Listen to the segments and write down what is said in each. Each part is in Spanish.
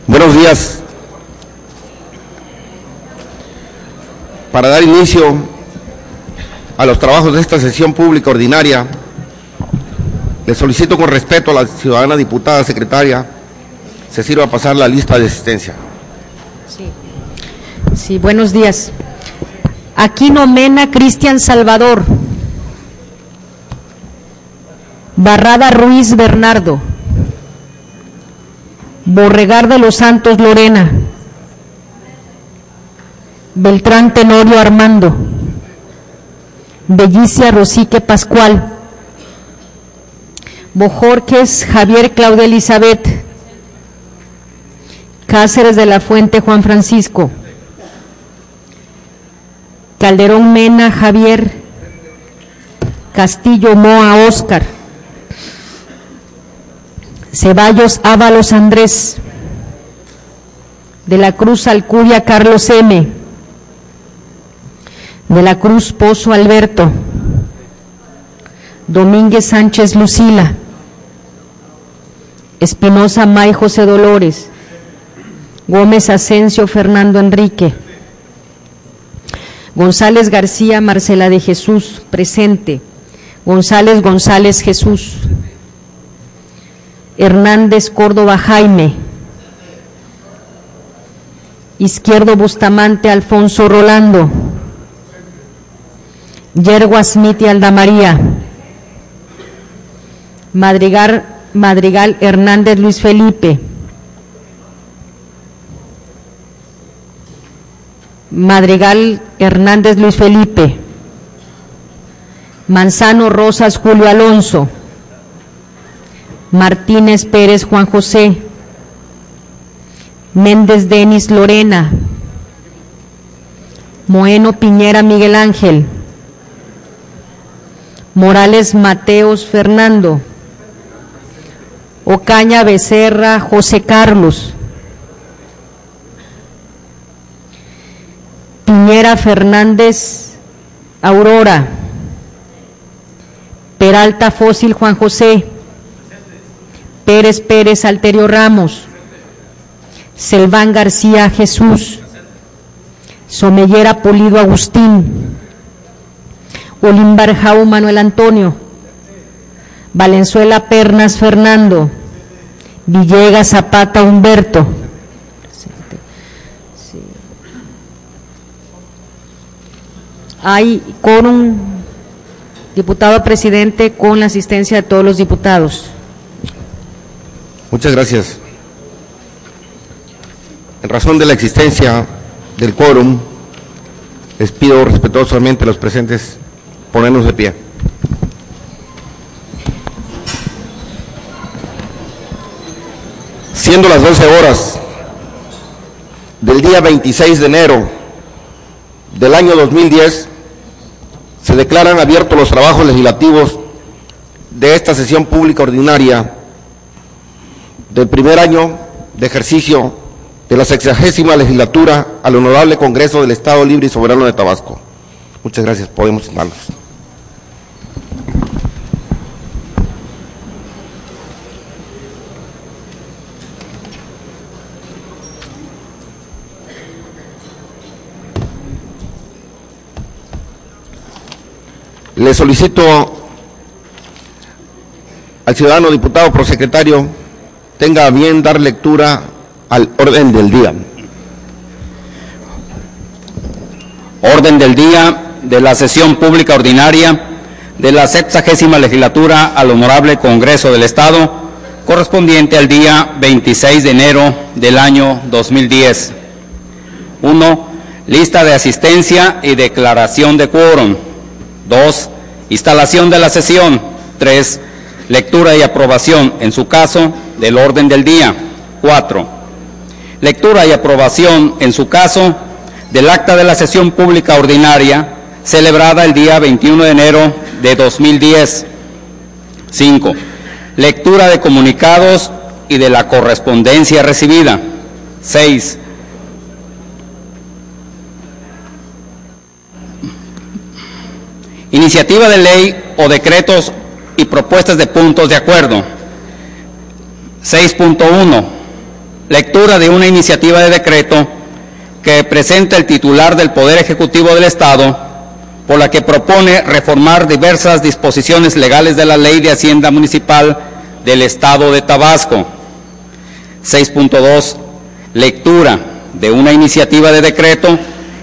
Buenos días. Para dar inicio a los trabajos de esta sesión pública ordinaria, le solicito con respeto a la ciudadana diputada secretaria se sirva a pasar la lista de asistencia. Sí, buenos días. Aquino Mena Cristian Salvador. Barrada Ruiz Bernardo. Borregar de los Santos Lorena. Beltrán Tenorio Armando. Bellicia Rosique Pascual. Bojorques Javier Claudia Elizabeth. Cáceres de la Fuente Juan Francisco. Calderón Mena Javier. Castillo Moa Óscar. Ceballos Ábalos Andrés. De la Cruz Alcudia Carlos M. De la Cruz Pozo Alberto. Domínguez Sánchez Lucila. Espinosa May José Dolores. Gómez Asensio Fernando Enrique. González García Marcela de Jesús, presente. González González Jesús. Hernández Córdoba Jaime. Izquierdo Bustamante Alfonso Rolando. Yerguas Miti Alda María. Madrigal Hernández Luis Felipe. Madrigal Hernández Luis Felipe. Manzano Rosas Julio Alonso. Martínez Pérez Juan José. Méndez Denis Lorena. Moeno Piñera Miguel Ángel. Morales Mateos Fernando. Ocaña Becerra José Carlos. Piñera Fernández Aurora. Peralta Fósil Juan José. Pérez Pérez Alterio Ramos. Selván García Jesús. Somellera Polido Agustín. Olimbar Jau Manuel Antonio. Valenzuela Pernas Fernando. Villegas Zapata Humberto. Hay quórum, diputado presidente, con la asistencia de todos los diputados. Muchas gracias. En razón de la existencia del quórum, les pido respetuosamente a los presentes ponernos de pie. Siendo las 12 horas del día 26 de enero del año 2010, se declaran abiertos los trabajos legislativos de esta sesión pública ordinaria del primer año de ejercicio de la 60ª legislatura al Honorable Congreso del Estado Libre y Soberano de Tabasco. Muchas gracias. Podemos sentarnos. Le solicito al ciudadano diputado prosecretario tenga a bien dar lectura al orden del día. Orden del día de la sesión pública ordinaria de la 60ª legislatura al Honorable Congreso del Estado, correspondiente al día 26 de enero del año 2010. 1. Lista de asistencia y declaración de quórum. 2. Instalación de la sesión. 3. Lectura y aprobación, en su caso, del orden del día. 4. Lectura y aprobación, en su caso, del acta de la sesión pública ordinaria celebrada el día 21 de enero de 2010. 5. Lectura de comunicados y de la correspondencia recibida. 6. Iniciativa de ley o decretos y propuestas de puntos de acuerdo. 6.1. Lectura de una iniciativa de decreto que presenta el titular del Poder Ejecutivo del Estado, por la que propone reformar diversas disposiciones legales de la Ley de Hacienda Municipal del Estado de Tabasco. 6.2. Lectura de una iniciativa de decreto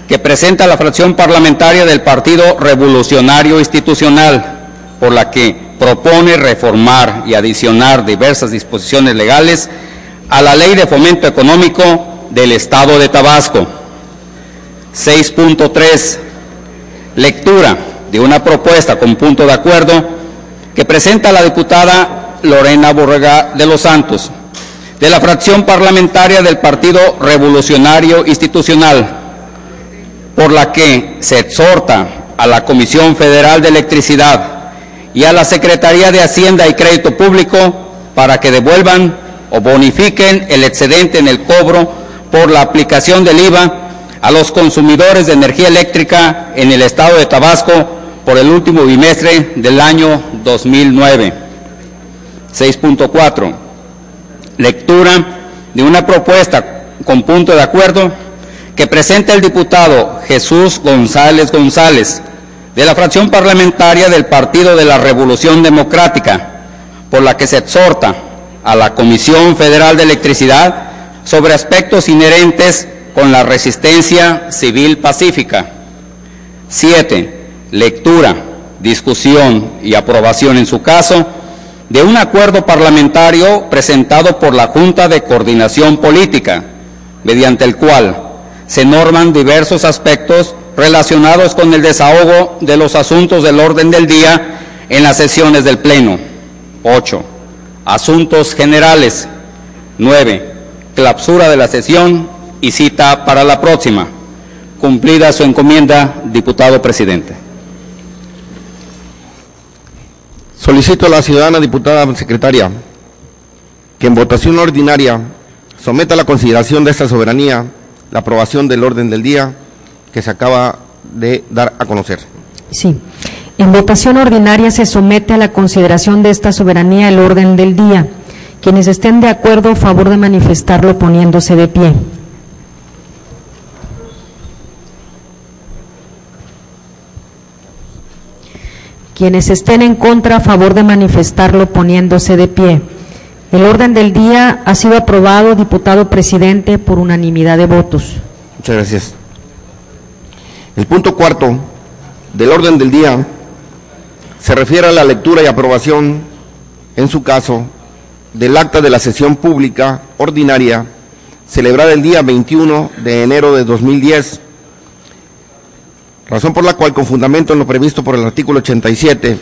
que presenta la fracción parlamentaria del Partido Revolucionario Institucional, por la que propone reformar y adicionar diversas disposiciones legales a la Ley de Fomento Económico del Estado de Tabasco. 6.3. Lectura de una propuesta con punto de acuerdo que presenta la diputada Lorena Borrega de los Santos, de la fracción parlamentaria del Partido Revolucionario Institucional, por la que se exhorta a la Comisión Federal de Electricidad y a la Secretaría de Hacienda y Crédito Público para que devuelvan o bonifiquen el excedente en el cobro por la aplicación del IVA a los consumidores de energía eléctrica en el Estado de Tabasco por el último bimestre del año 2009. 6.4. Lectura de una propuesta con punto de acuerdo que presenta el diputado Jesús González González, de la fracción parlamentaria del Partido de la Revolución Democrática, por la que se exhorta a la Comisión Federal de Electricidad sobre aspectos inherentes con la resistencia civil pacífica. 7. Lectura, discusión y aprobación en su caso de un acuerdo parlamentario presentado por la Junta de Coordinación Política, mediante el cual se norman diversos aspectos relacionados con el desahogo de los asuntos del orden del día en las sesiones del Pleno. 8. Asuntos generales. 9. Clausura de la sesión y cita para la próxima. Cumplida su encomienda, diputado presidente. Solicito a la ciudadana diputada secretaria que en votación ordinaria someta a la consideración de esta soberanía la aprobación del orden del día que se acaba de dar a conocer. Sí. En votación ordinaria se somete a la consideración de esta soberanía el orden del día. Quienes estén de acuerdo, favor de manifestarlo poniéndose de pie. Quienes estén en contra, a favor de manifestarlo poniéndose de pie. El orden del día ha sido aprobado, diputado presidente, por unanimidad de votos. Muchas gracias. El punto cuarto del orden del día se refiere a la lectura y aprobación, en su caso, del acta de la sesión pública ordinaria celebrada el día 21 de enero de 2010, razón por la cual, con fundamento en lo previsto por el artículo 87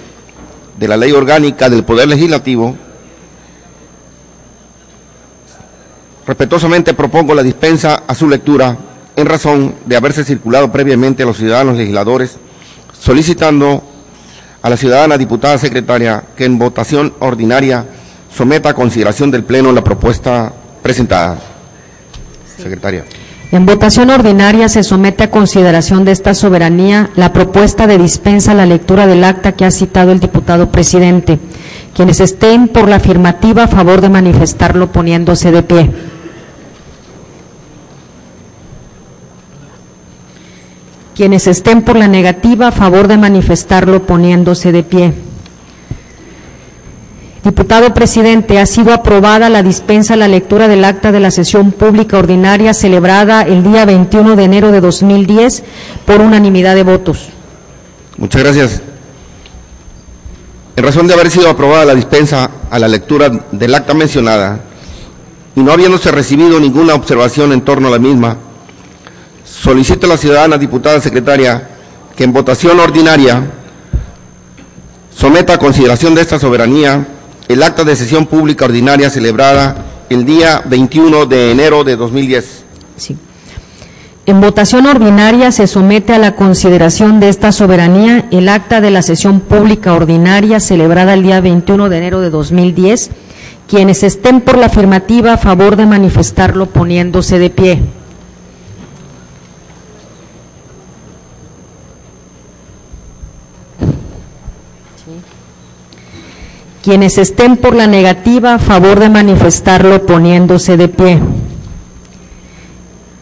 de la Ley Orgánica del Poder Legislativo, respetuosamente propongo la dispensa a su lectura en razón de haberse circulado previamente a los ciudadanos legisladores, solicitando a la ciudadana diputada secretaria que en votación ordinaria someta a consideración del Pleno la propuesta presentada. Sí. Secretaria. En votación ordinaria se somete a consideración de esta soberanía la propuesta de dispensa a la lectura del acta que ha citado el diputado presidente. Quienes estén por la afirmativa, a favor de manifestarlo poniéndose de pie. Quienes estén por la negativa, a favor de manifestarlo poniéndose de pie. Diputado presidente, ha sido aprobada la dispensa a la lectura del acta de la sesión pública ordinaria celebrada el día 21 de enero de 2010 por unanimidad de votos. Muchas gracias. En razón de haber sido aprobada la dispensa a la lectura del acta mencionada y no habiéndose recibido ninguna observación en torno a la misma, solicito a la ciudadana diputada secretaria que en votación ordinaria someta a consideración de esta soberanía el acta de sesión pública ordinaria celebrada el día 21 de enero de 2010. Sí. En votación ordinaria se somete a la consideración de esta soberanía el acta de la sesión pública ordinaria celebrada el día 21 de enero de 2010. Quienes estén por la afirmativa, a favor de manifestarlo poniéndose de pie. Quienes estén por la negativa, a favor de manifestarlo poniéndose de pie.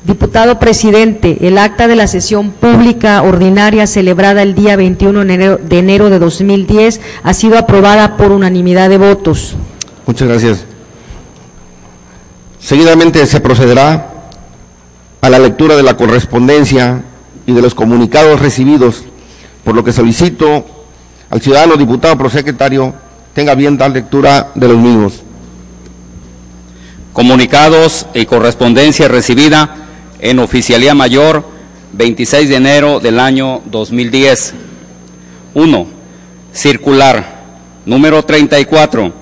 Diputado presidente, el acta de la sesión pública ordinaria celebrada el día 21 de enero de 2010 ha sido aprobada por unanimidad de votos. Muchas gracias. Seguidamente se procederá a la lectura de la correspondencia y de los comunicados recibidos, por lo que solicito al ciudadano diputado prosecretario tenga bien dar lectura de los mismos. Comunicados y correspondencia recibida en Oficialía Mayor, 26 de enero del año 2010. 1. Circular número 34,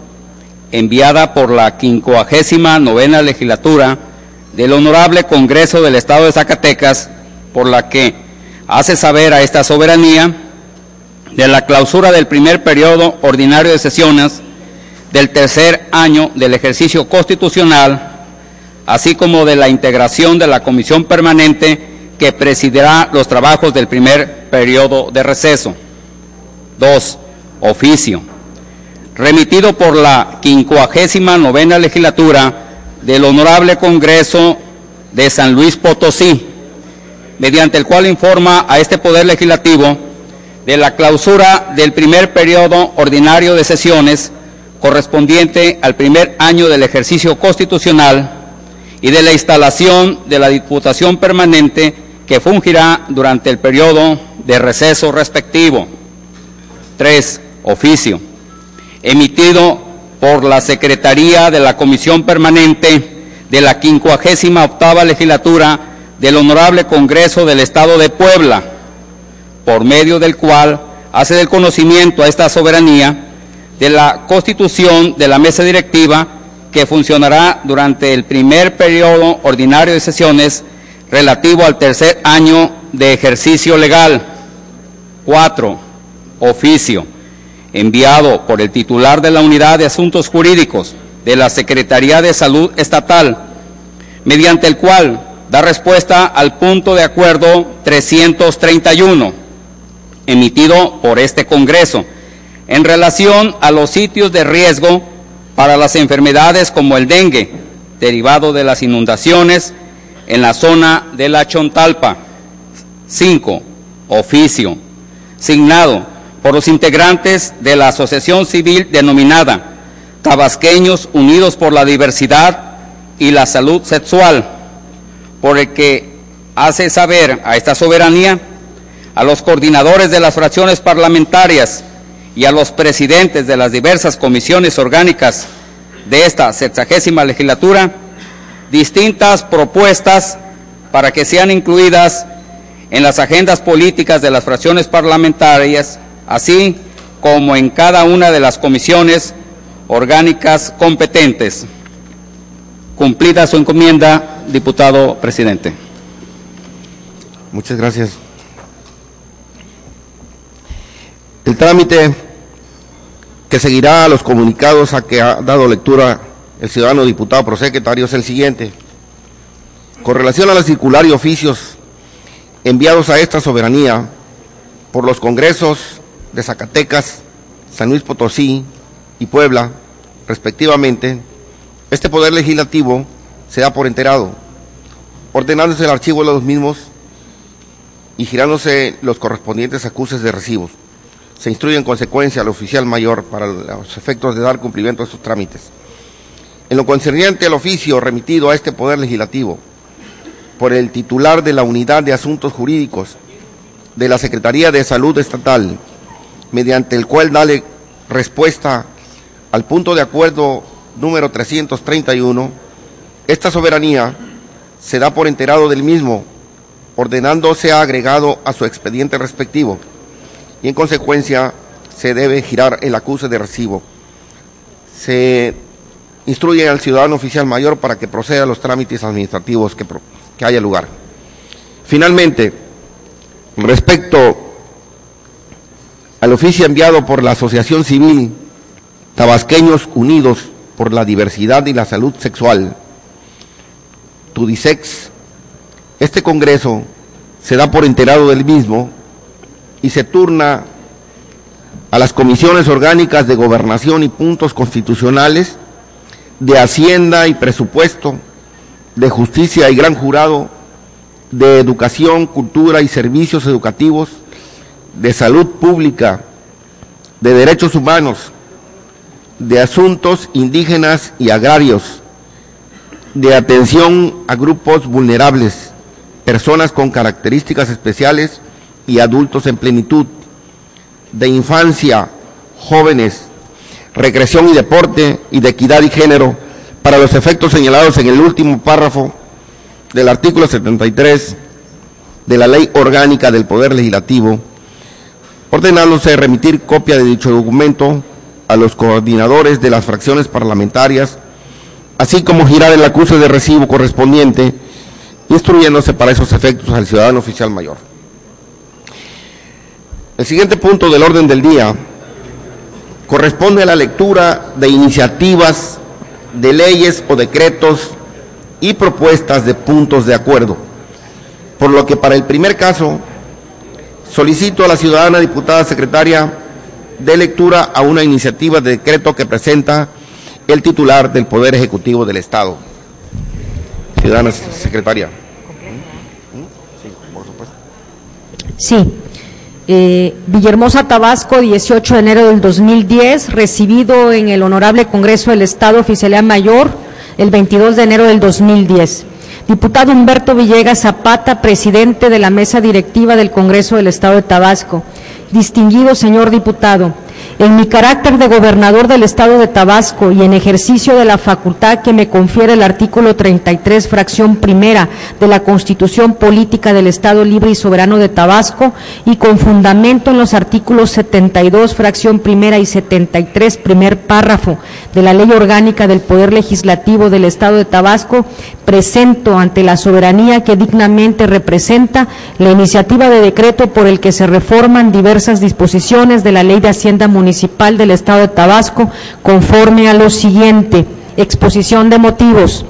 enviada por la 59ª Legislatura del Honorable Congreso del Estado de Zacatecas, por la que hace saber a esta soberanía de la clausura del primer periodo ordinario de sesiones del tercer año del ejercicio constitucional, así como de la integración de la comisión permanente que presidirá los trabajos del primer periodo de receso. 2. Oficio. Remitido por la 59ª Legislatura del Honorable Congreso de San Luis Potosí, mediante el cual informa a este Poder Legislativo de la clausura del primer periodo ordinario de sesiones correspondiente al primer año del ejercicio constitucional y de la instalación de la Diputación Permanente que fungirá durante el periodo de receso respectivo. 3. Oficio. Emitido por la Secretaría de la Comisión Permanente de la 58ª Legislatura del Honorable Congreso del Estado de Puebla, por medio del cual hace del conocimiento a esta soberanía de la constitución de la mesa directiva que funcionará durante el primer periodo ordinario de sesiones relativo al tercer año de ejercicio legal. 4. Oficio. Enviado por el titular de la Unidad de Asuntos Jurídicos de la Secretaría de Salud Estatal, mediante el cual da respuesta al punto de acuerdo 331, emitido por este Congreso, en relación a los sitios de riesgo para las enfermedades como el dengue, derivado de las inundaciones en la zona de la Chontalpa. 5. Oficio. Signado por los integrantes de la asociación civil denominada Tabasqueños Unidos por la Diversidad y la Salud Sexual, por el que hace saber a esta soberanía, a los coordinadores de las fracciones parlamentarias y a los presidentes de las diversas comisiones orgánicas de esta 60ª legislatura, distintas propuestas para que sean incluidas en las agendas políticas de las fracciones parlamentarias, así como en cada una de las comisiones orgánicas competentes. Cumplida su encomienda, diputado presidente. Muchas gracias. El trámite que seguirá a los comunicados a que ha dado lectura el ciudadano diputado prosecretario es el siguiente. Con relación a la circular y oficios enviados a esta soberanía por los congresos de Zacatecas, San Luis Potosí y Puebla, respectivamente, este Poder Legislativo se da por enterado, ordenándose el archivo de los mismos y girándose los correspondientes acuses de recibos. Se instruye en consecuencia al oficial mayor para los efectos de dar cumplimiento a estos trámites. En lo concerniente al oficio remitido a este Poder Legislativo por el titular de la Unidad de Asuntos Jurídicos de la Secretaría de Salud Estatal, mediante el cual dale respuesta al punto de acuerdo número 331, esta soberanía se da por enterado del mismo, ordenándose agregado a su expediente respectivo, y en consecuencia se debe girar el acuse de recibo. Se instruye al ciudadano oficial mayor para que proceda a los trámites administrativos que haya lugar. Finalmente, respecto al oficio enviado por la Asociación Civil Tabasqueños Unidos por la Diversidad y la Salud Sexual, TUDISEX, este Congreso se da por enterado del mismo y se turna a las comisiones orgánicas de Gobernación y Puntos Constitucionales, de Hacienda y Presupuesto, de Justicia y Gran Jurado de educación, cultura y servicios educativos, de salud pública, de derechos humanos, de asuntos indígenas y agrarios, de atención a grupos vulnerables, personas con características especiales y adultos en plenitud, de infancia, jóvenes, recreación y deporte, y de equidad y género, para los efectos señalados en el último párrafo del artículo 73 de la Ley Orgánica del Poder Legislativo, ordenándose remitir copia de dicho documento a los coordinadores de las fracciones parlamentarias, así como girar el acuse de recibo correspondiente, instruyéndose para esos efectos al ciudadano oficial mayor. El siguiente punto del orden del día corresponde a la lectura de iniciativas de leyes o decretos y propuestas de puntos de acuerdo, por lo que para el primer caso solicito a la ciudadana diputada secretaria de lectura a una iniciativa de decreto que presenta el titular del Poder Ejecutivo del Estado. Ciudadana secretaria. Sí, por supuesto. Sí. Villahermosa, Tabasco, 18 de enero del 2010, recibido en el Honorable Congreso del Estado, Oficialía Mayor, el 22 de enero del 2010. Diputado Humberto Villegas Zapata, presidente de la Mesa Directiva del Congreso del Estado de Tabasco. Distinguido señor diputado, en mi carácter de gobernador del Estado de Tabasco y en ejercicio de la facultad que me confiere el artículo 33, fracción primera de la Constitución Política del Estado Libre y Soberano de Tabasco, y con fundamento en los artículos 72, fracción primera, y 73, primer párrafo de la Ley Orgánica del Poder Legislativo del Estado de Tabasco, presento ante la soberanía que dignamente representa la iniciativa de decreto por el que se reforman diversas disposiciones de la Ley de Hacienda Municipal del Estado de Tabasco, conforme a lo siguiente. Exposición de motivos.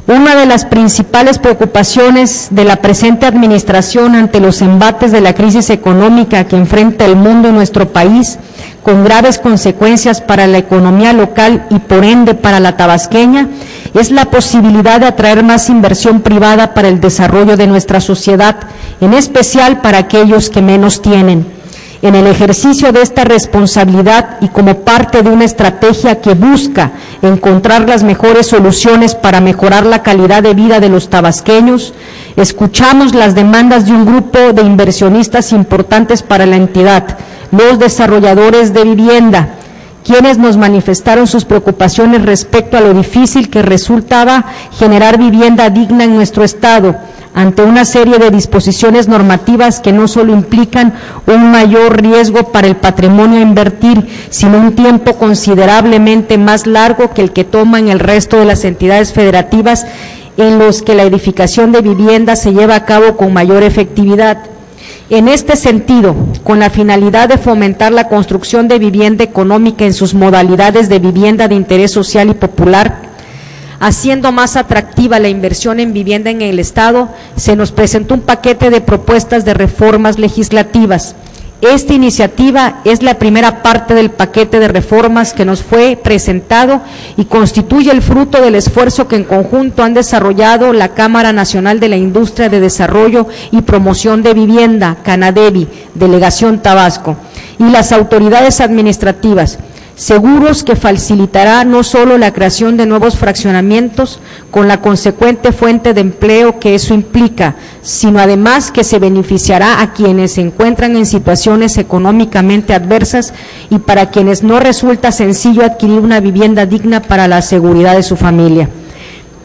Una de las principales preocupaciones de la presente administración ante los embates de la crisis económica que enfrenta el mundo y nuestro país, con graves consecuencias para la economía local y por ende para la tabasqueña, es la posibilidad de atraer más inversión privada para el desarrollo de nuestra sociedad, en especial para aquellos que menos tienen. En el ejercicio de esta responsabilidad y como parte de una estrategia que busca encontrar las mejores soluciones para mejorar la calidad de vida de los tabasqueños, escuchamos las demandas de un grupo de inversionistas importantes para la entidad, los desarrolladores de vivienda, quienes nos manifestaron sus preocupaciones respecto a lo difícil que resultaba generar vivienda digna en nuestro estado, ante una serie de disposiciones normativas que no solo implican un mayor riesgo para el patrimonio a invertir, sino un tiempo considerablemente más largo que el que toman el resto de las entidades federativas en los que la edificación de viviendas se lleva a cabo con mayor efectividad. En este sentido, con la finalidad de fomentar la construcción de vivienda económica en sus modalidades de vivienda de interés social y popular, haciendo más atractiva la inversión en vivienda en el Estado, se nos presentó un paquete de propuestas de reformas legislativas. Esta iniciativa es la primera parte del paquete de reformas que nos fue presentado y constituye el fruto del esfuerzo que en conjunto han desarrollado la Cámara Nacional de la Industria de Desarrollo y Promoción de Vivienda, Canadevi, Delegación Tabasco, y las autoridades administrativas, seguros que facilitará no solo la creación de nuevos fraccionamientos con la consecuente fuente de empleo que eso implica, sino además que se beneficiará a quienes se encuentran en situaciones económicamente adversas y para quienes no resulta sencillo adquirir una vivienda digna para la seguridad de su familia.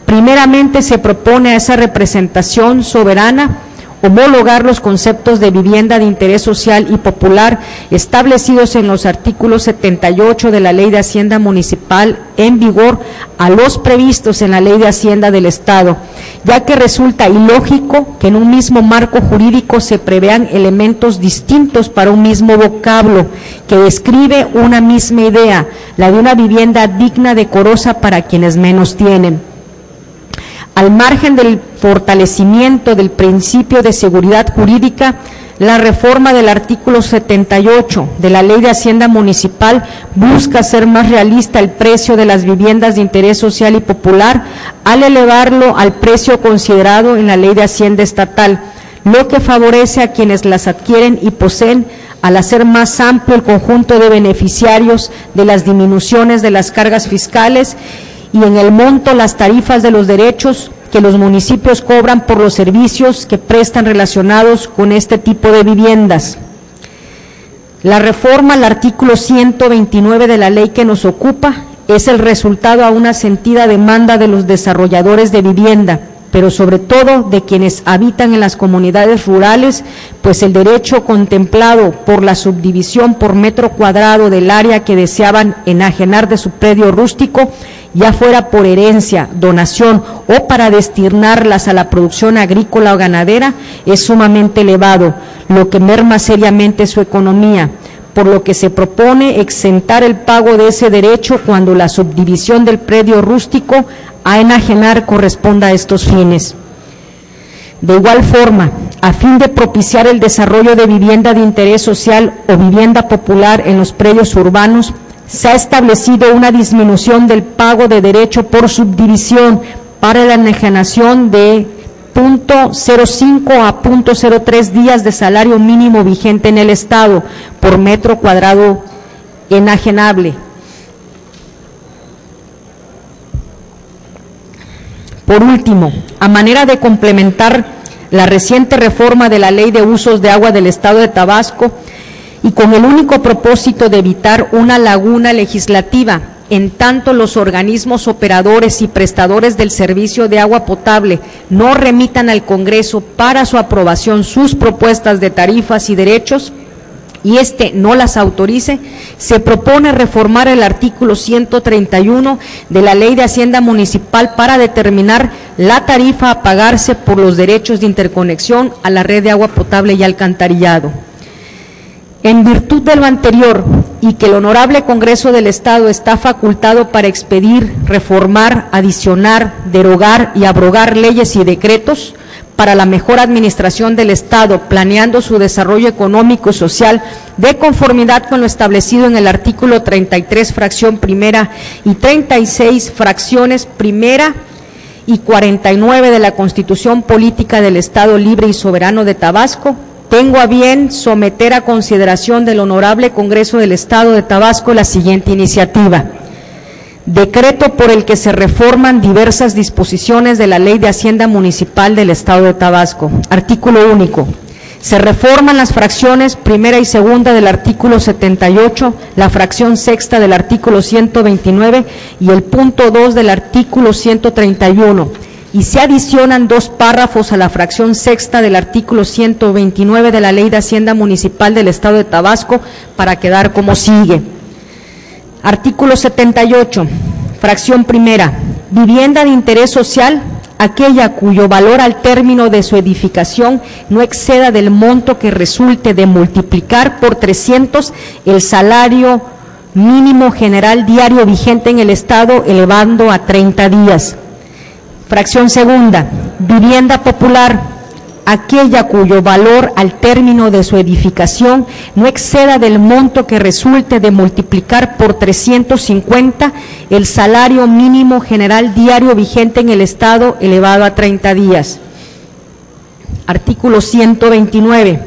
Primeramente se propone a esa representación soberana homologar los conceptos de vivienda de interés social y popular establecidos en los artículos 78 de la Ley de Hacienda Municipal en vigor a los previstos en la Ley de Hacienda del Estado, ya que resulta ilógico que en un mismo marco jurídico se prevean elementos distintos para un mismo vocablo que describe una misma idea, la de una vivienda digna, decorosa para quienes menos tienen. Al margen del fortalecimiento del principio de seguridad jurídica, La reforma del artículo 78 de la Ley de Hacienda Municipal busca hacer más realista el precio de las viviendas de interés social y popular al elevarlo al precio considerado en la Ley de Hacienda Estatal, lo que favorece a quienes las adquieren y poseen al hacer más amplio el conjunto de beneficiarios de las disminuciones de las cargas fiscales y en el monto las tarifas de los derechos que los municipios cobran por los servicios que prestan relacionados con este tipo de viviendas. La reforma al artículo 129 de la ley que nos ocupa es el resultado a una sentida demanda de los desarrolladores de vivienda, pero sobre todo de quienes habitan en las comunidades rurales, pues el derecho contemplado por la subdivisión por metro cuadrado del área que deseaban enajenar de su predio rústico, ya fuera por herencia, donación o para destinarlas a la producción agrícola o ganadera, es sumamente elevado, lo que merma seriamente su economía, por lo que se propone exentar el pago de ese derecho cuando la subdivisión del predio rústico a enajenar corresponda a estos fines. De igual forma, a fin de propiciar el desarrollo de vivienda de interés social o vivienda popular en los predios urbanos, se ha establecido una disminución del pago de derecho por subdivisión para la enajenación de 0.05 a 0.03 días de salario mínimo vigente en el Estado por metro cuadrado enajenable. Por último, a manera de complementar la reciente reforma de la Ley de Usos de Agua del Estado de Tabasco, y con el único propósito de evitar una laguna legislativa, en tanto los organismos operadores y prestadores del servicio de agua potable no remitan al Congreso para su aprobación sus propuestas de tarifas y derechos, y éste no las autorice, se propone reformar el artículo 131 de la Ley de Hacienda Municipal para determinar la tarifa a pagarse por los derechos de interconexión a la red de agua potable y alcantarillado. En virtud de lo anterior y que el Honorable Congreso del Estado está facultado para expedir, reformar, adicionar, derogar y abrogar leyes y decretos para la mejor administración del Estado, planeando su desarrollo económico y social de conformidad con lo establecido en el artículo 33, fracción primera y 36, fracciones primera y 49 de la Constitución Política del Estado Libre y Soberano de Tabasco, tengo a bien someter a consideración del Honorable Congreso del Estado de Tabasco la siguiente iniciativa. Decreto por el que se reforman diversas disposiciones de la Ley de Hacienda Municipal del Estado de Tabasco. Artículo único. Se reforman las fracciones primera y segunda del artículo 78, la fracción sexta del artículo 129 y el punto 2 del artículo 131. Y se adicionan dos párrafos a la fracción sexta del artículo 129 de la Ley de Hacienda Municipal del Estado de Tabasco para quedar como sigue. Artículo 78, fracción primera, vivienda de interés social, aquella cuyo valor al término de su edificación no exceda del monto que resulte de multiplicar por 300 el salario mínimo general diario vigente en el Estado, elevando a 30 días. Fracción segunda, vivienda popular, aquella cuyo valor al término de su edificación no exceda del monto que resulte de multiplicar por 350 el salario mínimo general diario vigente en el Estado, elevado a 30 días. Artículo 129,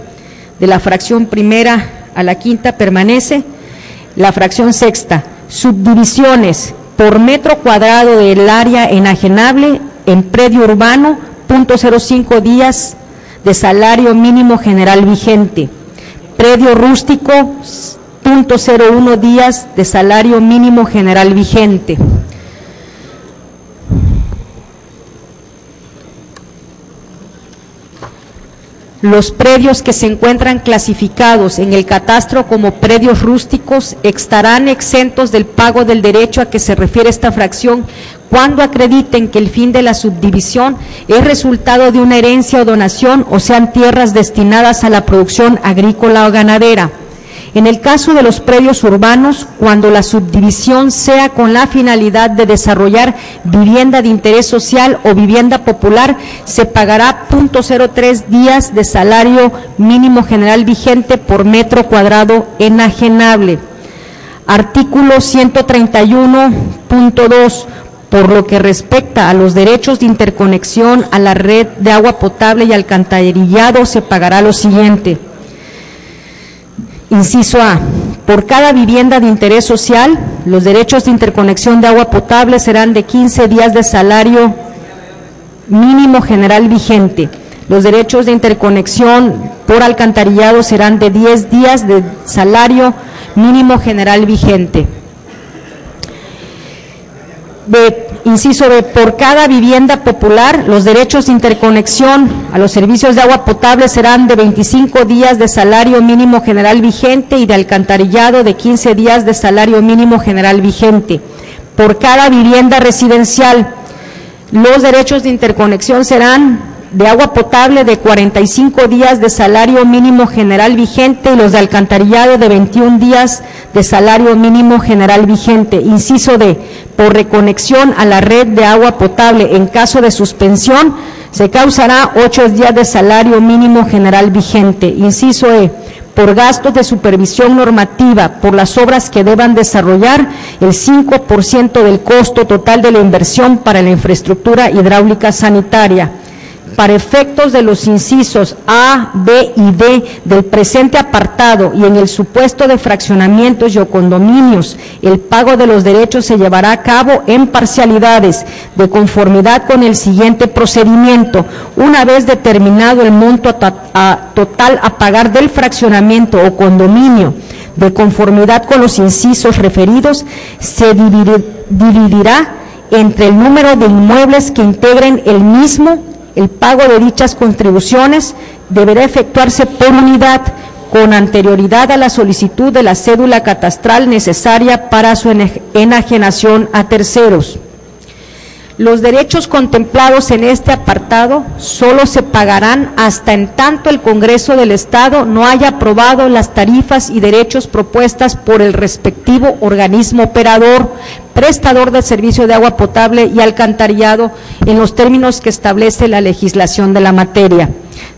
de la fracción primera a la quinta permanece. La fracción sexta, subdivisiones por metro cuadrado del área enajenable en predio urbano, 0.05 días de salario mínimo general vigente. Predio rústico, 0.01 días de salario mínimo general vigente. Los predios que se encuentran clasificados en el catastro como predios rústicos estarán exentos del pago del derecho a que se refiere esta fracción cuando acrediten que el fin de la subdivisión es resultado de una herencia o donación o sean tierras destinadas a la producción agrícola o ganadera. En el caso de los predios urbanos, cuando la subdivisión sea con la finalidad de desarrollar vivienda de interés social o vivienda popular, se pagará 0.03 días de salario mínimo general vigente por metro cuadrado enajenable. Artículo 131.2. Por lo que respecta a los derechos de interconexión a la red de agua potable y alcantarillado, se pagará lo siguiente. Inciso A. Por cada vivienda de interés social, los derechos de interconexión de agua potable serán de 15 días de salario mínimo general vigente. Los derechos de interconexión por alcantarillado serán de 10 días de salario mínimo general vigente. Inciso B, por cada vivienda popular, los derechos de interconexión a los servicios de agua potable serán de 25 días de salario mínimo general vigente y de alcantarillado de 15 días de salario mínimo general vigente. Por cada vivienda residencial, los derechos de interconexión serán de agua potable de 45 días de salario mínimo general vigente y los de alcantarillado de 21 días de salario mínimo general vigente. Inciso D, por reconexión a la red de agua potable en caso de suspensión, se causará 8 días de salario mínimo general vigente. Inciso E, por gastos de supervisión normativa por las obras que deban desarrollar, el 5% del costo total de la inversión para la infraestructura hidráulica sanitaria. Para efectos de los incisos A, B y D del presente apartado y en el supuesto de fraccionamientos y o condominios, el pago de los derechos se llevará a cabo en parcialidades de conformidad con el siguiente procedimiento. Una vez determinado el monto total a pagar del fraccionamiento o condominio, de conformidad con los incisos referidos, se dividirá entre el número de inmuebles que integren el mismo. El pago de dichas contribuciones deberá efectuarse por unidad, con anterioridad a la solicitud de la cédula catastral necesaria para su enajenación a terceros. Los derechos contemplados en este apartado solo se pagarán hasta en tanto el Congreso del Estado no haya aprobado las tarifas y derechos propuestas por el respectivo organismo operador, prestador del servicio de agua potable y alcantarillado en los términos que establece la legislación de la materia.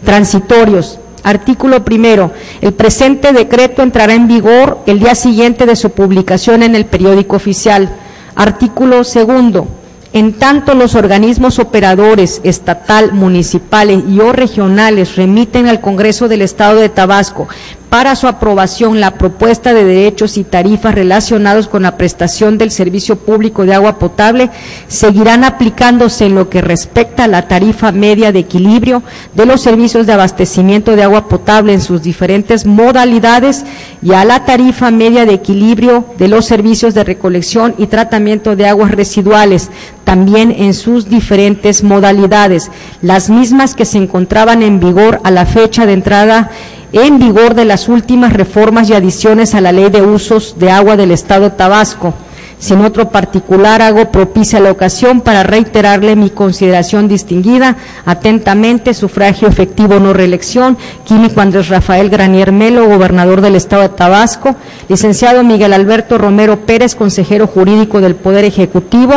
Transitorios. Artículo primero. El presente decreto entrará en vigor el día siguiente de su publicación en el periódico oficial. Artículo segundo. En tanto los organismos operadores estatal, municipales y o regionales remiten al Congreso del Estado de Tabasco para su aprobación la propuesta de derechos y tarifas relacionados con la prestación del servicio público de agua potable, seguirán aplicándose en lo que respecta a la tarifa media de equilibrio de los servicios de abastecimiento de agua potable en sus diferentes modalidades y a la tarifa media de equilibrio de los servicios de recolección y tratamiento de aguas residuales, también en sus diferentes modalidades, las mismas que se encontraban en vigor a la fecha de entrada en vigor de las últimas reformas y adiciones a la Ley de Usos de Agua del Estado de Tabasco. Sin otro particular, hago propicia la ocasión para reiterarle mi consideración distinguida. Atentamente, sufragio efectivo, no reelección, químico Andrés Rafael Granier Melo, gobernador del Estado de Tabasco, licenciado Miguel Alberto Romero Pérez, consejero jurídico del Poder Ejecutivo,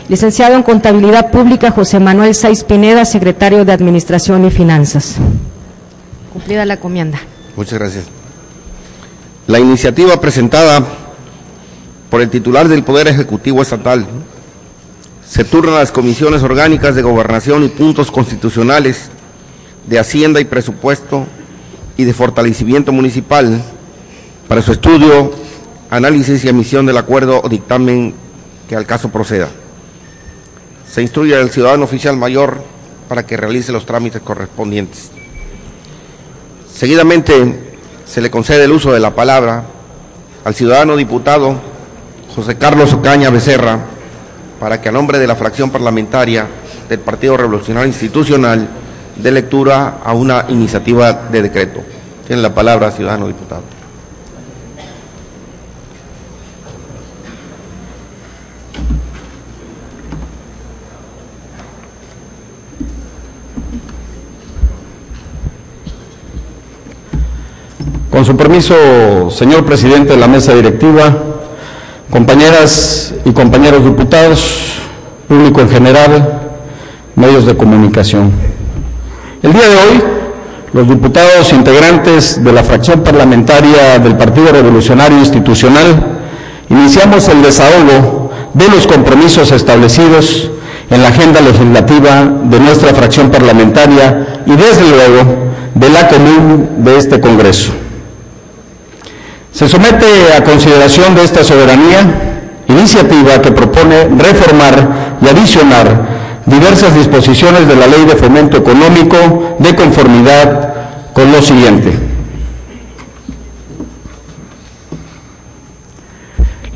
licenciado en Contabilidad Pública José Manuel Saiz Pineda, secretario de Administración y Finanzas. Cumplida la encomienda. Muchas gracias. La iniciativa presentada por el titular del Poder Ejecutivo Estatal se turna a las comisiones orgánicas de Gobernación y puntos constitucionales, de Hacienda y Presupuesto y de Fortalecimiento Municipal para su estudio, análisis y emisión del acuerdo o dictamen que al caso proceda. Se instruye al ciudadano oficial mayor para que realice los trámites correspondientes. Seguidamente, se le concede el uso de la palabra al ciudadano diputado José Carlos Ocaña Becerra, para que a nombre de la fracción parlamentaria del Partido Revolucionario Institucional dé lectura a una iniciativa de decreto. Tiene la palabra, ciudadano diputado. Con su permiso, señor presidente de la mesa directiva, compañeras y compañeros diputados, público en general, medios de comunicación. El día de hoy, los diputados integrantes de la fracción parlamentaria del Partido Revolucionario Institucional iniciamos el desahogo de los compromisos establecidos en la agenda legislativa de nuestra fracción parlamentaria y, desde luego, de la común de este Congreso. Se somete a consideración de esta soberanía iniciativa que propone reformar y adicionar diversas disposiciones de la Ley de Fomento Económico de conformidad con lo siguiente.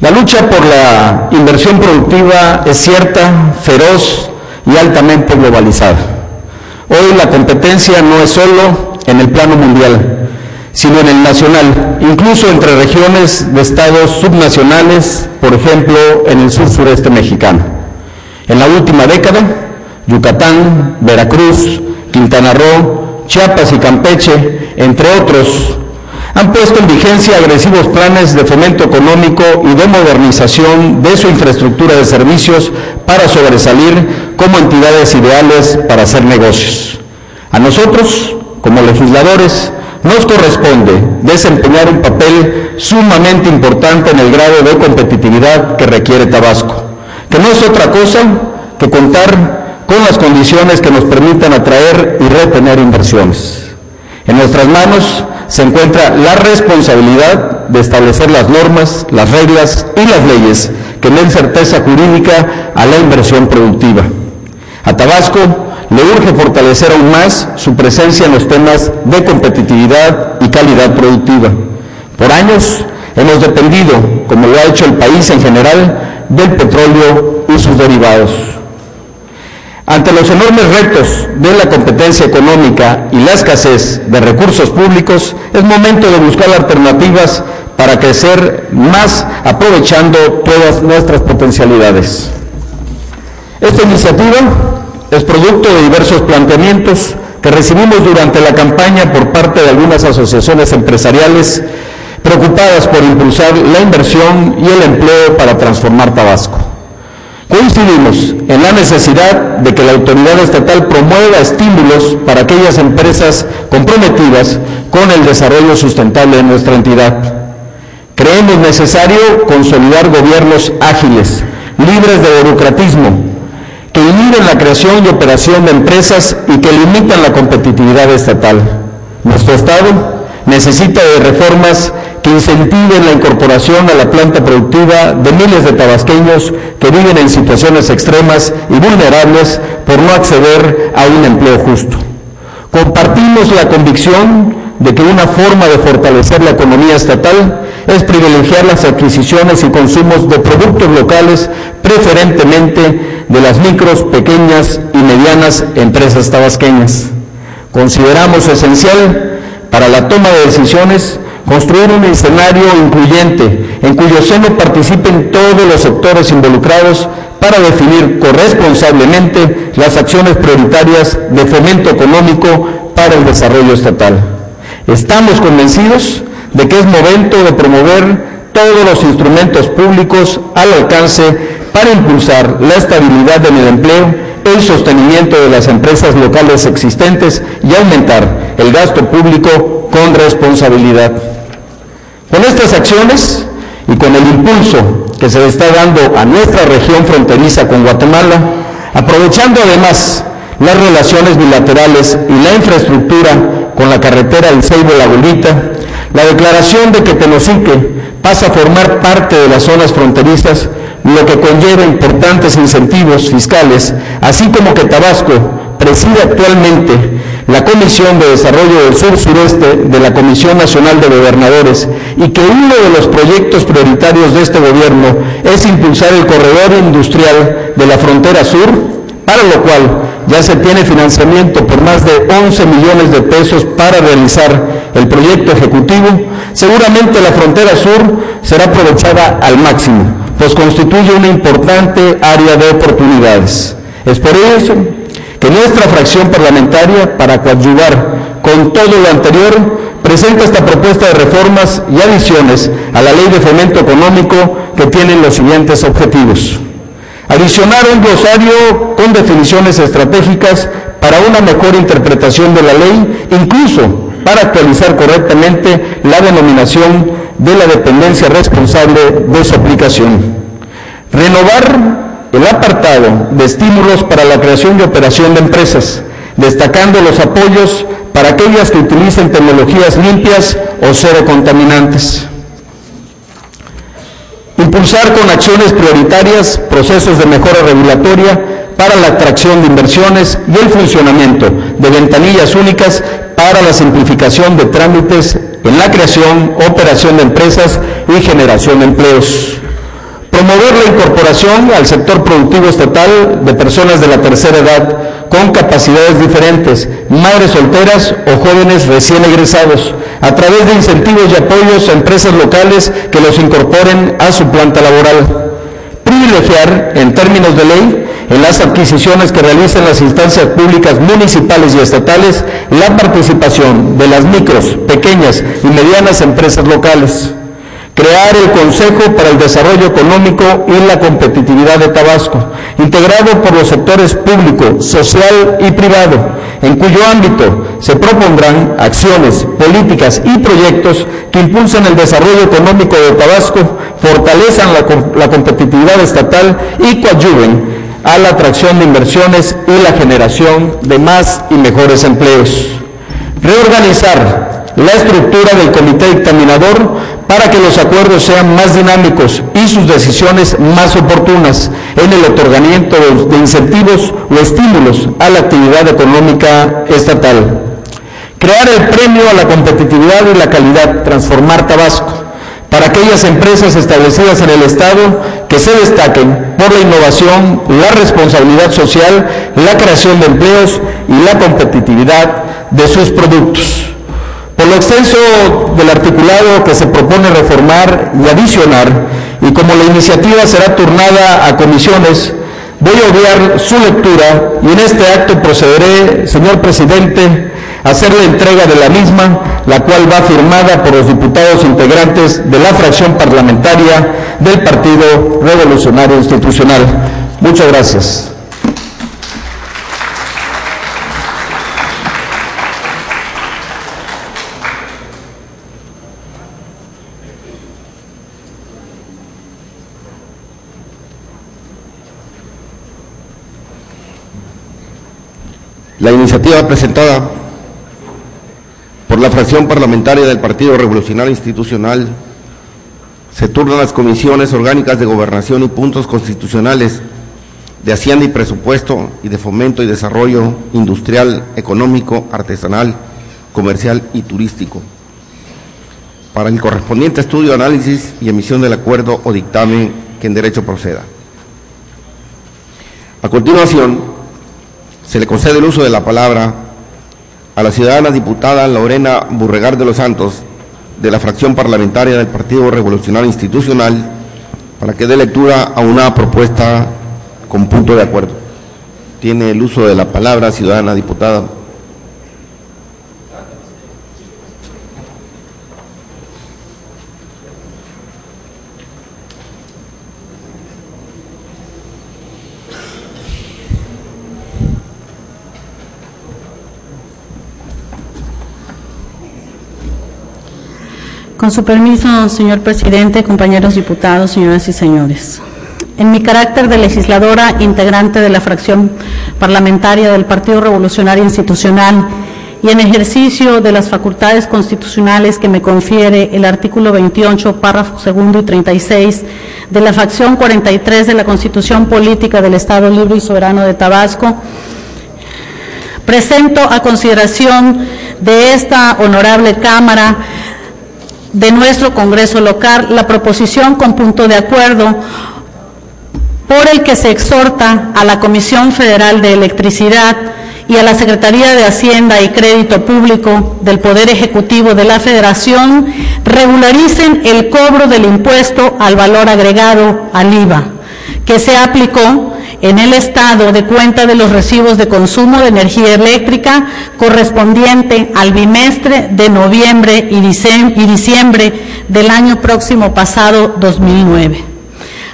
La lucha por la inversión productiva es cierta, feroz y altamente globalizada. Hoy la competencia no es solo en el plano mundial, sino en el nacional, incluso entre regiones de estados subnacionales, por ejemplo, en el sur-sureste mexicano. En la última década, Yucatán, Veracruz, Quintana Roo, Chiapas y Campeche, entre otros, han puesto en vigencia agresivos planes de fomento económico y de modernización de su infraestructura de servicios para sobresalir como entidades ideales para hacer negocios. A nosotros, como legisladores, nos corresponde desempeñar un papel sumamente importante en el grado de competitividad que requiere Tabasco, que no es otra cosa que contar con las condiciones que nos permitan atraer y retener inversiones. En nuestras manos se encuentra la responsabilidad de establecer las normas, las reglas y las leyes que den certeza jurídica a la inversión productiva. A Tabasco le urge fortalecer aún más su presencia en los temas de competitividad y calidad productiva. Por años hemos dependido, como lo ha hecho el país en general, del petróleo y sus derivados. Ante los enormes retos de la competencia económica y la escasez de recursos públicos, es momento de buscar alternativas para crecer más aprovechando todas nuestras potencialidades. Esta iniciativa es producto de diversos planteamientos que recibimos durante la campaña por parte de algunas asociaciones empresariales preocupadas por impulsar la inversión y el empleo para transformar Tabasco. Coincidimos en la necesidad de que la autoridad estatal promueva estímulos para aquellas empresas comprometidas con el desarrollo sustentable de nuestra entidad. Creemos necesario consolidar gobiernos ágiles, libres de burocratismo, que inhiben la creación y operación de empresas y que limitan la competitividad estatal. Nuestro Estado necesita de reformas que incentiven la incorporación a la planta productiva de miles de tabasqueños que viven en situaciones extremas y vulnerables por no acceder a un empleo justo. Compartimos la convicción de que una forma de fortalecer la economía estatal es privilegiar las adquisiciones y consumos de productos locales, preferentemente de las micros, pequeñas y medianas empresas tabasqueñas. Consideramos esencial para la toma de decisiones construir un escenario incluyente en cuyo seno participen todos los sectores involucrados para definir corresponsablemente las acciones prioritarias de fomento económico para el desarrollo estatal. Estamos convencidos de que es momento de promover todos los instrumentos públicos al alcance para impulsar la estabilidad en el empleo, el sostenimiento de las empresas locales existentes y aumentar el gasto público con responsabilidad. Con estas acciones y con el impulso que se le está dando a nuestra región fronteriza con Guatemala, aprovechando además las relaciones bilaterales y la infraestructura con la carretera El Ceibo-La Golita, la declaración de que Tenosique pasa a formar parte de las zonas fronterizas, lo que conlleva importantes incentivos fiscales, así como que Tabasco preside actualmente la Comisión de Desarrollo del Sur-Sureste de la Comisión Nacional de Gobernadores y que uno de los proyectos prioritarios de este gobierno es impulsar el corredor industrial de la frontera sur, para lo cual ya se tiene financiamiento por más de 11 millones de pesos para realizar el proyecto ejecutivo. Seguramente la frontera sur será aprovechada al máximo, pues constituye una importante área de oportunidades. Es por eso que nuestra fracción parlamentaria, para coadyuvar Con todo lo anterior, presenta esta propuesta de reformas y adiciones a la Ley de Fomento Económico que tienen los siguientes objetivos. Adicionar un glosario con definiciones estratégicas para una mejor interpretación de la ley, incluso para actualizar correctamente la denominación de la dependencia responsable de su aplicación. Renovar el apartado de estímulos para la creación y operación de empresas, destacando los apoyos para aquellas que utilicen tecnologías limpias o cero contaminantes. Impulsar con acciones prioritarias procesos de mejora regulatoria para la atracción de inversiones y el funcionamiento de ventanillas únicas para la simplificación de trámites en la creación, operación de empresas y generación de empleos. Promover la incorporación al sector productivo estatal de personas de la tercera edad con capacidades diferentes, madres solteras o jóvenes recién egresados, a través de incentivos y apoyos a empresas locales que los incorporen a su planta laboral. Privilegiar, en términos de ley, en las adquisiciones que realicen las instancias públicas municipales y estatales, la participación de las micros, pequeñas y medianas empresas locales. Crear el Consejo para el Desarrollo Económico y la Competitividad de Tabasco, integrado por los sectores público, social y privado, en cuyo ámbito se propondrán acciones, políticas y proyectos que impulsen el desarrollo económico de Tabasco, fortalezcan la competitividad estatal y coadyuven a la atracción de inversiones y la generación de más y mejores empleos. Reorganizar la estructura del comité dictaminador para que los acuerdos sean más dinámicos y sus decisiones más oportunas en el otorgamiento de incentivos o estímulos a la actividad económica estatal. Crear el premio a la competitividad y la calidad, Transformar Tabasco, para aquellas empresas establecidas en el Estado que se destaquen por la innovación, la responsabilidad social, la creación de empleos y la competitividad de sus productos. Por lo extenso del articulado que se propone reformar y adicionar, y como la iniciativa será turnada a comisiones, voy a obviar su lectura y en este acto procederé, señor presidente, a hacer la entrega de la misma, la cual va firmada por los diputados integrantes de la fracción parlamentaria del Partido Revolucionario Institucional. Muchas gracias. La iniciativa presentada por la fracción parlamentaria del Partido Revolucionario Institucional se turna a las comisiones orgánicas de Gobernación y Puntos Constitucionales, de Hacienda y Presupuesto, y de Fomento y Desarrollo Industrial, Económico, Artesanal, Comercial y Turístico, para el correspondiente estudio, análisis y emisión del acuerdo o dictamen que en derecho proceda. A continuación, se le concede el uso de la palabra a la ciudadana diputada Lorena Burregar de los Santos, de la fracción parlamentaria del Partido Revolucionario Institucional, para que dé lectura a una propuesta con punto de acuerdo. Tiene el uso de la palabra, ciudadana diputada. Con su permiso, señor presidente, compañeros diputados, señoras y señores. En mi carácter de legisladora integrante de la fracción parlamentaria del Partido Revolucionario Institucional y en ejercicio de las facultades constitucionales que me confiere el artículo 28, párrafo segundo y 36 de la fracción 43 de la Constitución Política del Estado Libre y Soberano de Tabasco, presento a consideración de esta honorable Cámara de nuestro Congreso local la proposición con punto de acuerdo por el que se exhorta a la Comisión Federal de Electricidad y a la Secretaría de Hacienda y Crédito Público del Poder Ejecutivo de la Federación regularicen el cobro del impuesto al valor agregado, al IVA, que se aplicó en el Estado de cuenta de los recibos de consumo de energía eléctrica correspondiente al bimestre de noviembre y diciembre del año próximo pasado 2009.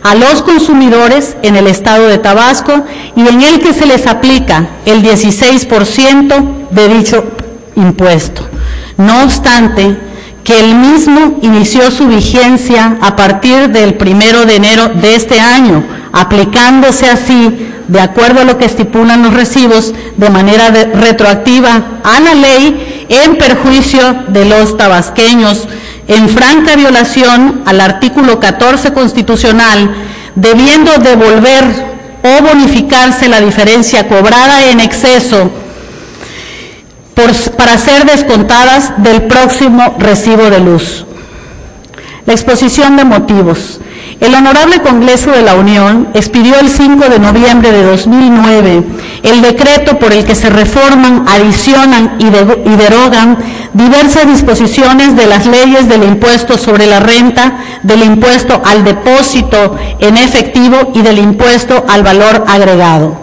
A los consumidores en el Estado de Tabasco y en el que se les aplica el 16% de dicho impuesto. No obstante, que el mismo inició su vigencia a partir del 1 de enero de este año, aplicándose así, de acuerdo a lo que estipulan los recibos, de manera retroactiva a la ley, en perjuicio de los tabasqueños, en franca violación al artículo 14 constitucional, debiendo devolver o bonificarse la diferencia cobrada en exceso para ser descontadas del próximo recibo de luz. La exposición de motivos. El Honorable Congreso de la Unión expidió el 5 de noviembre de 2009 el decreto por el que se reforman, adicionan y derogan diversas disposiciones de las leyes del impuesto sobre la renta, del impuesto al depósito en efectivo y del impuesto al valor agregado,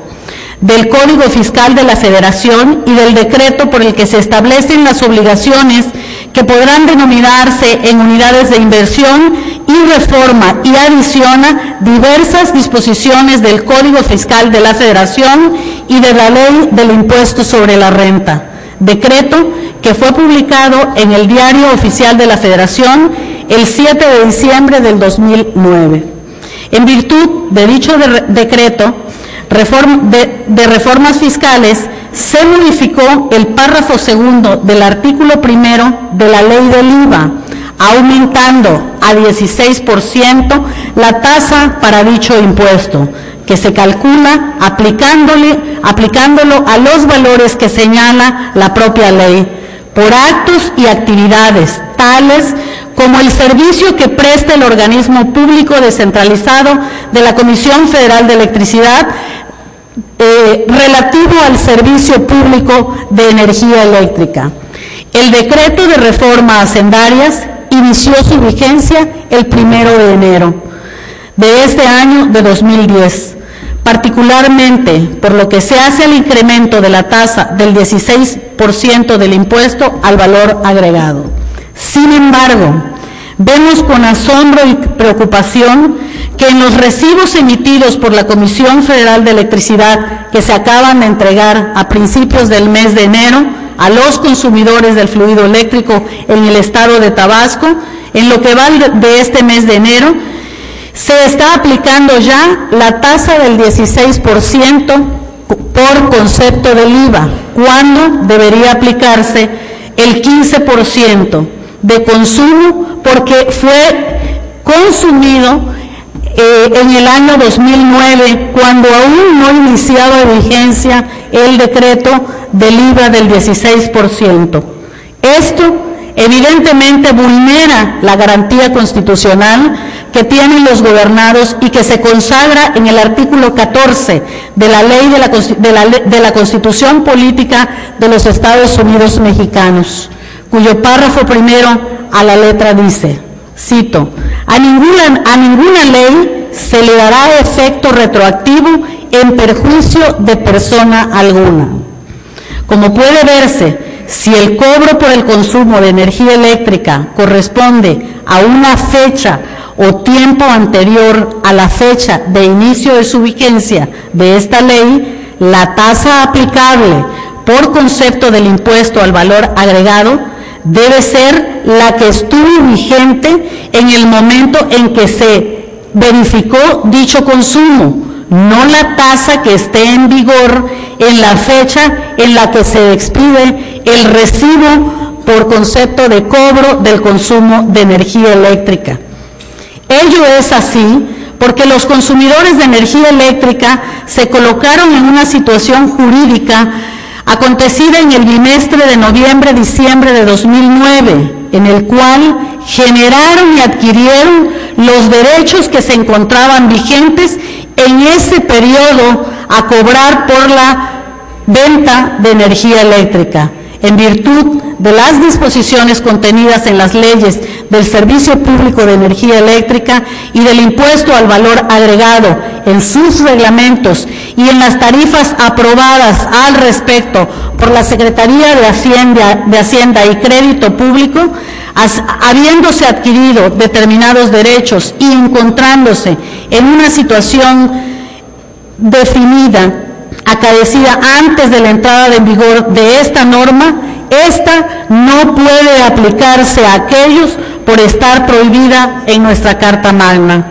del Código Fiscal de la Federación y del decreto por el que se establecen las obligaciones que podrán denominarse en unidades de inversión, y reforma y adiciona diversas disposiciones del Código Fiscal de la Federación y de la Ley del Impuesto sobre la Renta, decreto que fue publicado en el Diario Oficial de la Federación el 7 de diciembre del 2009. En virtud de dicho decreto de reformas fiscales, se modificó el párrafo segundo del artículo primero de la Ley del IVA, aumentando a 16% la tasa para dicho impuesto, que se calcula aplicándolo a los valores que señala la propia ley, por actos y actividades tales como el servicio que presta el organismo público descentralizado de la Comisión Federal de Electricidad relativo al servicio público de energía eléctrica. El decreto de reforma hacendarias inició su vigencia el 1 de enero de este año de 2010, particularmente por lo que se hace al incremento de la tasa del 16% del impuesto al valor agregado. Sin embargo, vemos con asombro y preocupación que en los recibos emitidos por la Comisión Federal de Electricidad que se acaban de entregar a principios del mes de enero a los consumidores del fluido eléctrico en el Estado de Tabasco, en lo que va de este mes de enero, se está aplicando ya la tasa del 16% por concepto del IVA, cuando debería aplicarse el 15% de consumo, porque fue consumido en el año 2009, cuando aún no iniciaba vigencia el decreto del IVA del 16%. Esto evidentemente vulnera la garantía constitucional que tienen los gobernados y que se consagra en el artículo 14 de la Ley de la Constitución Política de los Estados Unidos Mexicanos, cuyo párrafo primero a la letra dice, cito, a ninguna ley se le dará efecto retroactivo en perjuicio de persona alguna. Como puede verse, si el cobro por el consumo de energía eléctrica corresponde a una fecha o tiempo anterior a la fecha de inicio de su vigencia de esta ley, la tasa aplicable por concepto del impuesto al valor agregado debe ser la que estuvo vigente en el momento en que se verificó dicho consumo, no la tasa que esté en vigor en la fecha en la que se expide el recibo por concepto de cobro del consumo de energía eléctrica. Ello es así porque los consumidores de energía eléctrica se colocaron en una situación jurídica acontecida en el bimestre de noviembre-diciembre de 2009, en el cual generaron y adquirieron los derechos que se encontraban vigentes en ese periodo a cobrar por la venta de energía eléctrica. en virtud de las disposiciones contenidas en las leyes del Servicio Público de Energía Eléctrica y del impuesto al valor agregado en sus reglamentos y en las tarifas aprobadas al respecto por la Secretaría de Hacienda y Crédito Público, habiéndose adquirido determinados derechos y encontrándose en una situación definida, acaecida antes de la entrada en vigor de esta norma, esta no puede aplicarse a aquellos por estar prohibida en nuestra Carta Magna,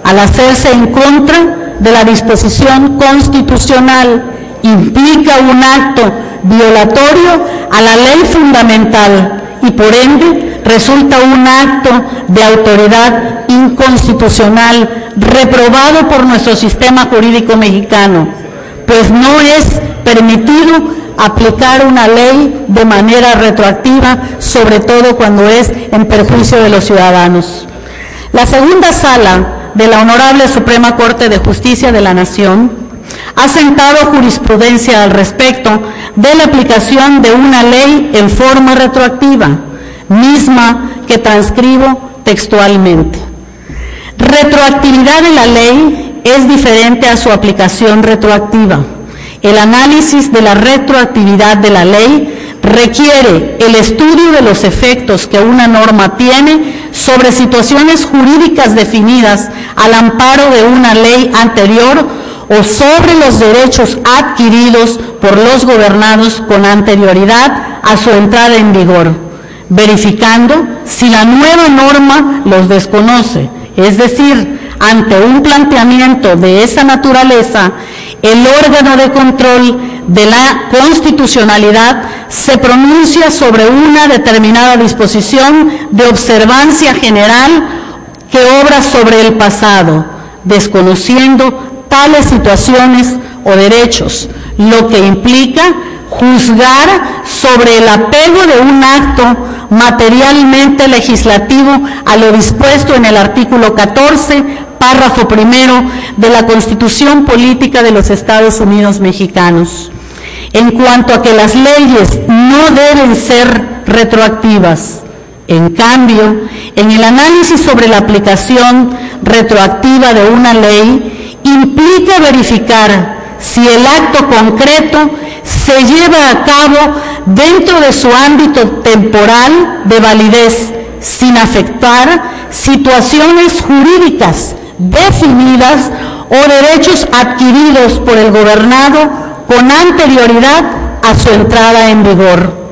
al hacerse en contra de la disposición constitucional, implica un acto violatorio a la ley fundamental y por ende resulta un acto de autoridad inconstitucional reprobado por nuestro sistema jurídico mexicano, pues no es permitido aplicar una ley de manera retroactiva, sobre todo cuando es en perjuicio de los ciudadanos. La segunda sala de la Honorable Suprema Corte de Justicia de la Nación ha sentado jurisprudencia al respecto de la aplicación de una ley en forma retroactiva, misma que transcribo textualmente. Retroactividad de la ley es diferente a su aplicación retroactiva. El análisis de la retroactividad de la ley requiere el estudio de los efectos que una norma tiene sobre situaciones jurídicas definidas al amparo de una ley anterior o sobre los derechos adquiridos por los gobernados con anterioridad a su entrada en vigor, verificando si la nueva norma los desconoce. Es decir, ante un planteamiento de esa naturaleza, el órgano de control de la constitucionalidad se pronuncia sobre una determinada disposición de observancia general que obra sobre el pasado, desconociendo tales situaciones o derechos, lo que implica juzgar sobre el apego de un acto materialmente legislativo a lo dispuesto en el artículo 14, párrafo primero de la Constitución Política de los Estados Unidos Mexicanos. En cuanto a que las leyes no deben ser retroactivas, en cambio, en el análisis sobre la aplicación retroactiva de una ley, implica verificar si el acto concreto se lleva a cabo dentro de su ámbito temporal de validez, sin afectar situaciones jurídicas definidas o derechos adquiridos por el gobernado con anterioridad a su entrada en vigor.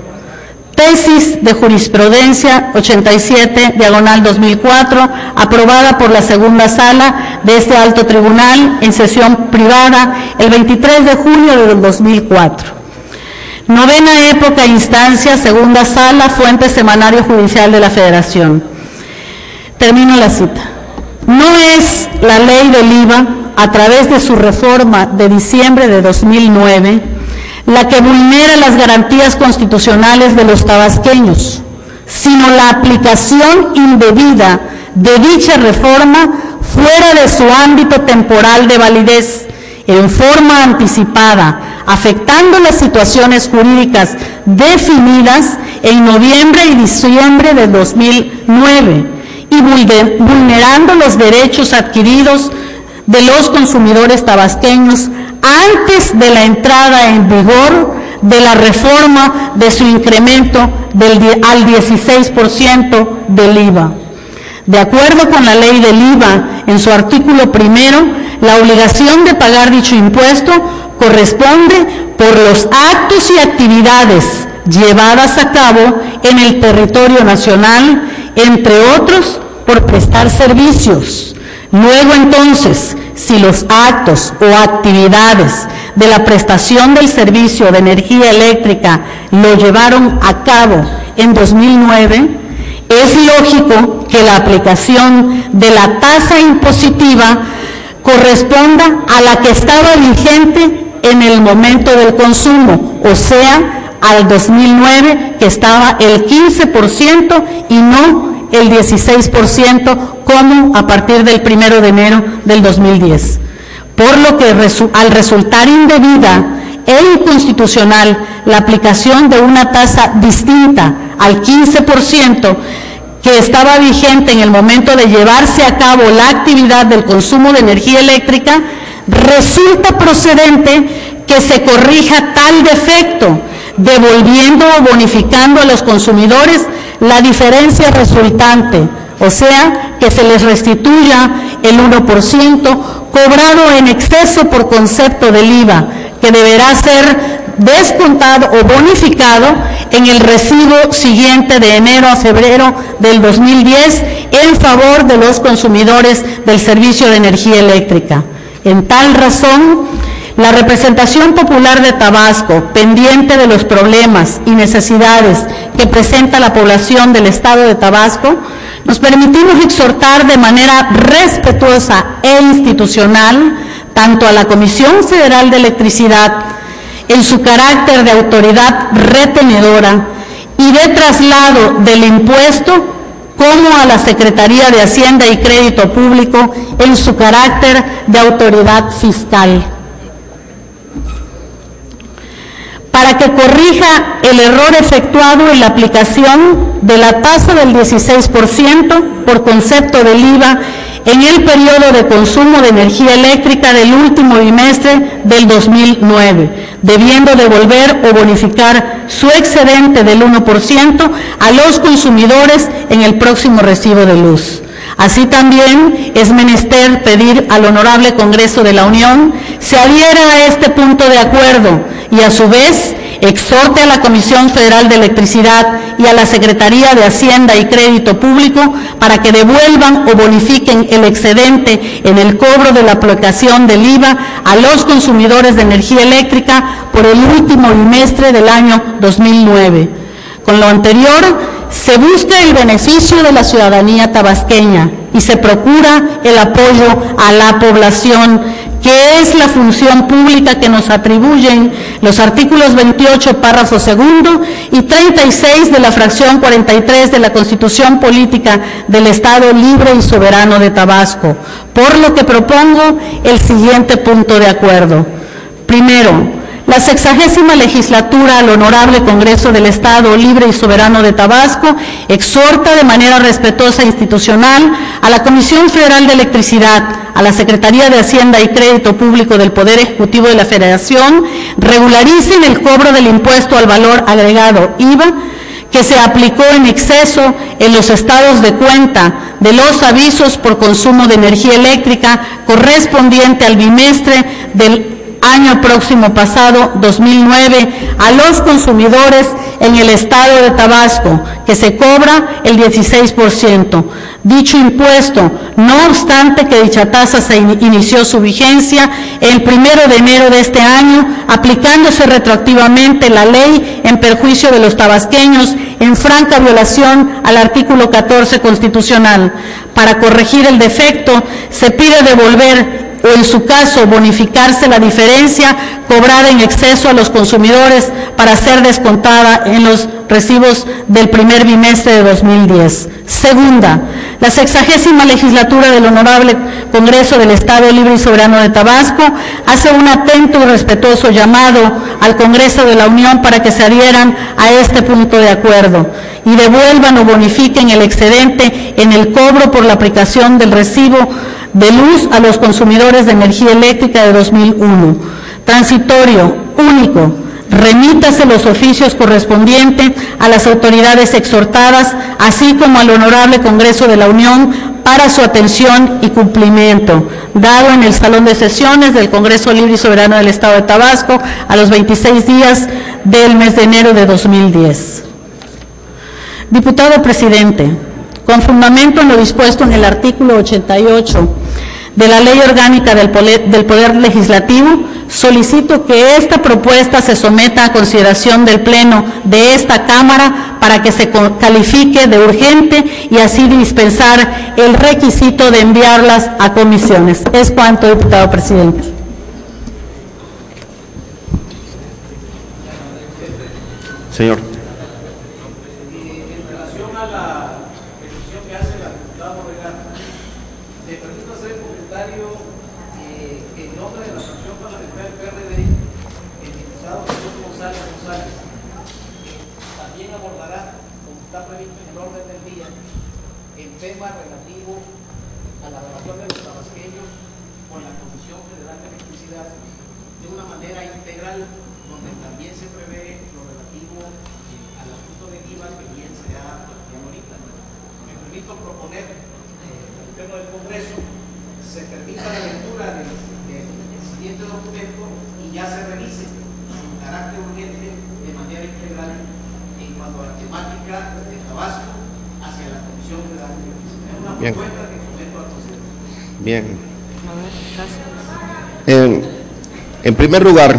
Tesis de Jurisprudencia 87/2004, aprobada por la segunda sala de este alto tribunal en sesión privada el 23 de junio de 2004. Novena época, instancia, segunda sala, fuente Semanario Judicial de la Federación. Termino la cita. No es la ley del IVA, a través de su reforma de diciembre de 2009, la que vulnera las garantías constitucionales de los tabasqueños, sino la aplicación indebida de dicha reforma fuera de su ámbito temporal de validez, en forma anticipada, afectando las situaciones jurídicas definidas en noviembre y diciembre de 2009 y vulnerando los derechos adquiridos de los consumidores tabasqueños antes de la entrada en vigor de la reforma de su incremento al 16% del IVA. De acuerdo con la ley del IVA, en su artículo primero, la obligación de pagar dicho impuesto corresponde por los actos y actividades llevadas a cabo en el territorio nacional, entre otros, por prestar servicios. Luego, entonces, si los actos o actividades de la prestación del servicio de energía eléctrica lo llevaron a cabo en 2009, es lógico que la aplicación de la tasa impositiva corresponda a la que estaba vigente en el momento del consumo, o sea, al 2009, que estaba el 15% y no el 16%, como a partir del 1 de enero del 2010. Por lo que al resultar indebida e inconstitucional la aplicación de una tasa distinta al 15% que estaba vigente en el momento de llevarse a cabo la actividad del consumo de energía eléctrica, resulta procedente que se corrija tal defecto, devolviendo o bonificando a los consumidores la diferencia resultante, o sea, que se les restituya el 1% cobrado en exceso por concepto del IVA, que deberá ser descontado o bonificado en el recibo siguiente de enero a febrero del 2010 en favor de los consumidores del servicio de energía eléctrica. En tal razón, la representación popular de Tabasco, pendiente de los problemas y necesidades que presenta la población del estado de Tabasco, nos permitimos exhortar de manera respetuosa e institucional tanto a la Comisión Federal de Electricidad, en su carácter de autoridad retenedora y de traslado del impuesto, como a la Secretaría de Hacienda y Crédito Público en su carácter de autoridad fiscal, para que corrija el error efectuado en la aplicación de la tasa del 16% por concepto del IVA en el periodo de consumo de energía eléctrica del último bimestre del 2009, debiendo devolver o bonificar su excedente del 1% a los consumidores en el próximo recibo de luz. Así también es menester pedir al Honorable Congreso de la Unión se adhiera a este punto de acuerdo y a su vez exhorte a la Comisión Federal de Electricidad y a la Secretaría de Hacienda y Crédito Público para que devuelvan o bonifiquen el excedente en el cobro de la aplicación del IVA a los consumidores de energía eléctrica por el último bimestre del año 2009. Con lo anterior, se busca el beneficio de la ciudadanía tabasqueña y se procura el apoyo a la población, que es la función pública que nos atribuyen los artículos 28, párrafo segundo, y 36 de la fracción 43 de la Constitución Política del Estado Libre y Soberano de Tabasco, por lo que propongo el siguiente punto de acuerdo. Primero, la 60ª legislatura al Honorable Congreso del Estado Libre y Soberano de Tabasco exhorta de manera respetuosa e institucional a la Comisión Federal de Electricidad, a la Secretaría de Hacienda y Crédito Público del Poder Ejecutivo de la Federación, regularicen el cobro del impuesto al valor agregado IVA que se aplicó en exceso en los estados de cuenta de los avisos por consumo de energía eléctrica correspondiente al bimestre del año próximo pasado, 2009, a los consumidores en el estado de Tabasco, que se cobra el 16%. Dicho impuesto, no obstante que dicha tasa se inició su vigencia el 1 de enero de este año, aplicándose retroactivamente la ley en perjuicio de los tabasqueños, en franca violación al artículo 14 constitucional. Para corregir el defecto, se pide devolver o en su caso bonificarse la diferencia cobrada en exceso a los consumidores para ser descontada en los recibos del primer bimestre de 2010. Segunda, la 60ª legislatura del Honorable Congreso del Estado Libre y Soberano de Tabasco hace un atento y respetuoso llamado al Congreso de la Unión para que se adhieran a este punto de acuerdo y devuelvan o bonifiquen el excedente en el cobro por la aplicación del recibo de luz a los consumidores de energía eléctrica de 2001. Transitorio, único, remítase los oficios correspondientes a las autoridades exhortadas, así como al Honorable Congreso de la Unión, para su atención y cumplimiento, dado en el Salón de Sesiones del Congreso Libre y Soberano del Estado de Tabasco a los 26 días del mes de enero de 2010. Diputado Presidente, con fundamento en lo dispuesto en el artículo 88 de la Ley Orgánica del Poder Legislativo, solicito que esta propuesta se someta a consideración del Pleno de esta Cámara para que se califique de urgente y así dispensar el requisito de enviarlas a comisiones. Es cuanto, diputado presidente. Señor. En nombre de la fracción parlamentaria del PRD, el diputado Jesús González González en temas relativos a la relación de los tabasqueños con la Comisión Federal de Electricidad de una manera integral, donde también se prevé lo relativo al asunto del IVA que bien se ha planteado ahorita. Me permito proponer al Pleno del Congreso se permita la lectura del siguiente documento y ya se revise su carácter urgente de manera integral en cuanto a la temática de Tabasco hacia la Comisión Federal de Electricidad. Es una propuesta que someto a consideración. Bien. En primer lugar,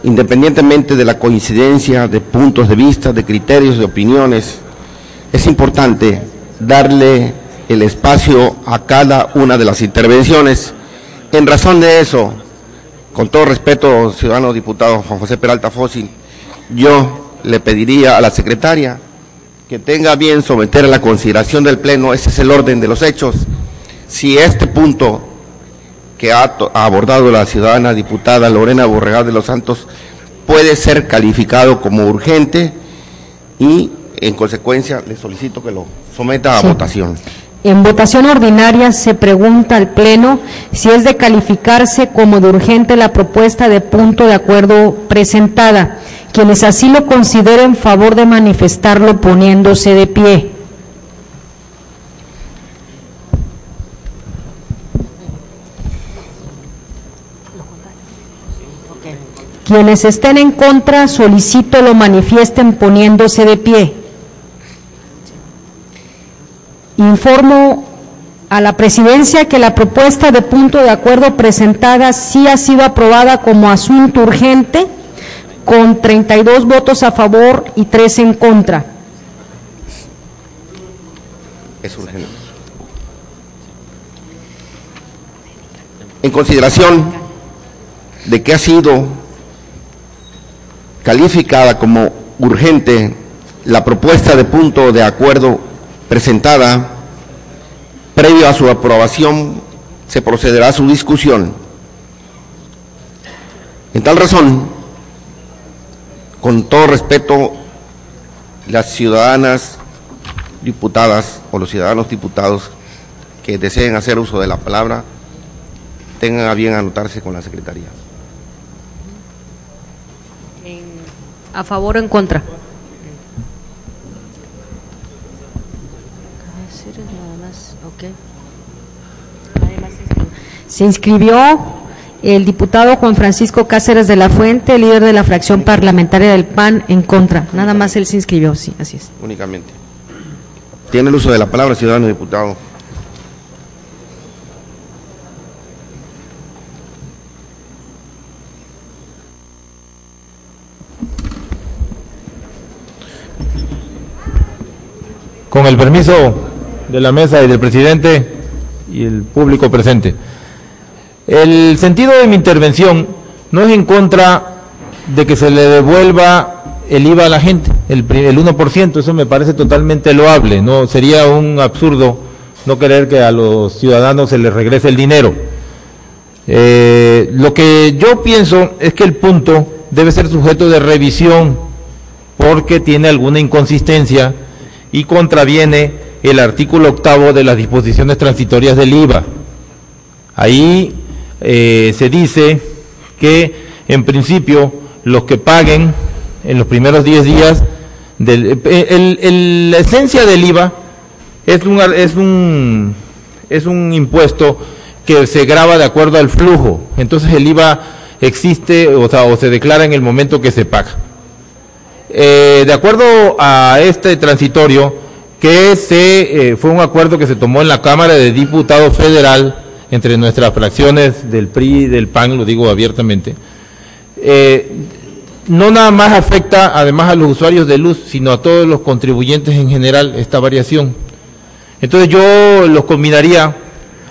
independientemente de la coincidencia de puntos de vista, de criterios, de opiniones, es importante darle el espacio a cada una de las intervenciones. En razón de eso, con todo respeto, ciudadano diputado Juan José Peralta Fósil, yo le pediría a la secretaria que tenga bien someter a la consideración del Pleno, ese es el orden de los hechos, si este punto que ha abordado la ciudadana diputada Lorena Borregal de los Santos puede ser calificado como urgente y, en consecuencia, le solicito que lo someta a votación. En votación ordinaria se pregunta al Pleno si es de calificarse como de urgente la propuesta de punto de acuerdo presentada. Quienes así lo consideren, favor de manifestarlo poniéndose de pie. Quienes estén en contra, solicito lo manifiesten poniéndose de pie. Informo a la Presidencia que la propuesta de punto de acuerdo presentada sí ha sido aprobada como asunto urgente, con 32 votos a favor y 3 en contra. Es urgente. En consideración de que ha sido calificada como urgente la propuesta de punto de acuerdo presentada, previo a su aprobación se procederá a su discusión. En tal razón, con todo respeto, las ciudadanas diputadas o los ciudadanos diputados que deseen hacer uso de la palabra, tengan a bien anotarse con la Secretaría. ¿A favor o en contra? Se inscribió el diputado Juan Francisco Cáceres de la Fuente, líder de la fracción parlamentaria del PAN, en contra. Nada más él se inscribió, sí, así es. Únicamente. Tiene el uso de la palabra, ciudadano diputado. Con el permiso de la mesa y del presidente y el público presente. El sentido de mi intervención no es en contra de que se le devuelva el IVA a la gente, el 1%, eso me parece totalmente loable, no sería un absurdo no querer que a los ciudadanos se les regrese el dinero. Lo que yo pienso es que el punto debe ser sujeto de revisión porque tiene alguna inconsistencia y contraviene el artículo 8 de las disposiciones transitorias del IVA. Ahí se dice que en principio los que paguen en los primeros 10 días, la esencia del IVA es un impuesto que se grava de acuerdo al flujo, entonces el IVA existe, o se declara en el momento que se paga. De acuerdo a este transitorio, que fue un acuerdo que se tomó en la Cámara de Diputados Federal, entre nuestras fracciones del PRI y del PAN, lo digo abiertamente, no nada más afecta además a los usuarios de luz, sino a todos los contribuyentes en general esta variación. Entonces yo los combinaría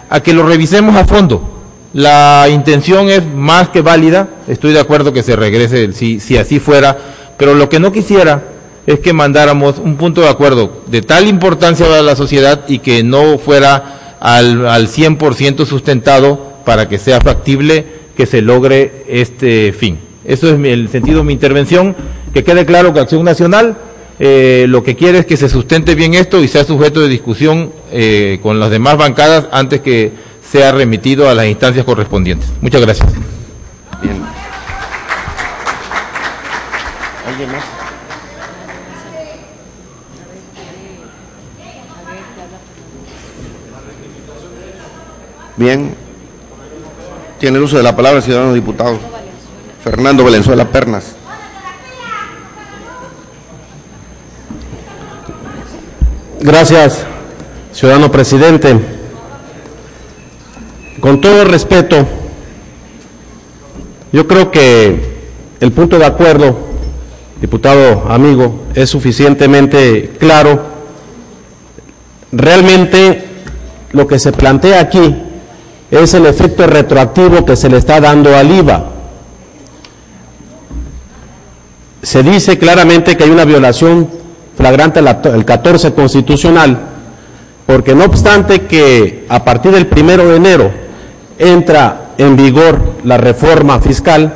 a que lo revisemos a fondo. La intención es más que válida, estoy de acuerdo que se regrese si así fuera, pero lo que no quisiera es que mandáramos un punto de acuerdo de tal importancia para la sociedad y que no fuera al 100% sustentado para que sea factible que se logre este fin. Eso es el sentido de mi intervención, que quede claro que Acción Nacional lo que quiere es que se sustente bien esto y sea sujeto de discusión con las demás bancadas antes que sea remitido a las instancias correspondientes. Muchas gracias. Bien. ¿Alguien más? Bien. Tiene el uso de la palabra el ciudadano diputado Fernando Valenzuela Pernas. Gracias, ciudadano presidente. Con todo el respeto, yo creo que el punto de acuerdo, diputado amigo, es suficientemente claro. Realmente lo que se plantea aquí es el efecto retroactivo que se le está dando al IVA. Se dice claramente que hay una violación flagrante al 14 constitucional, porque no obstante que a partir del 1 de enero entra en vigor la reforma fiscal,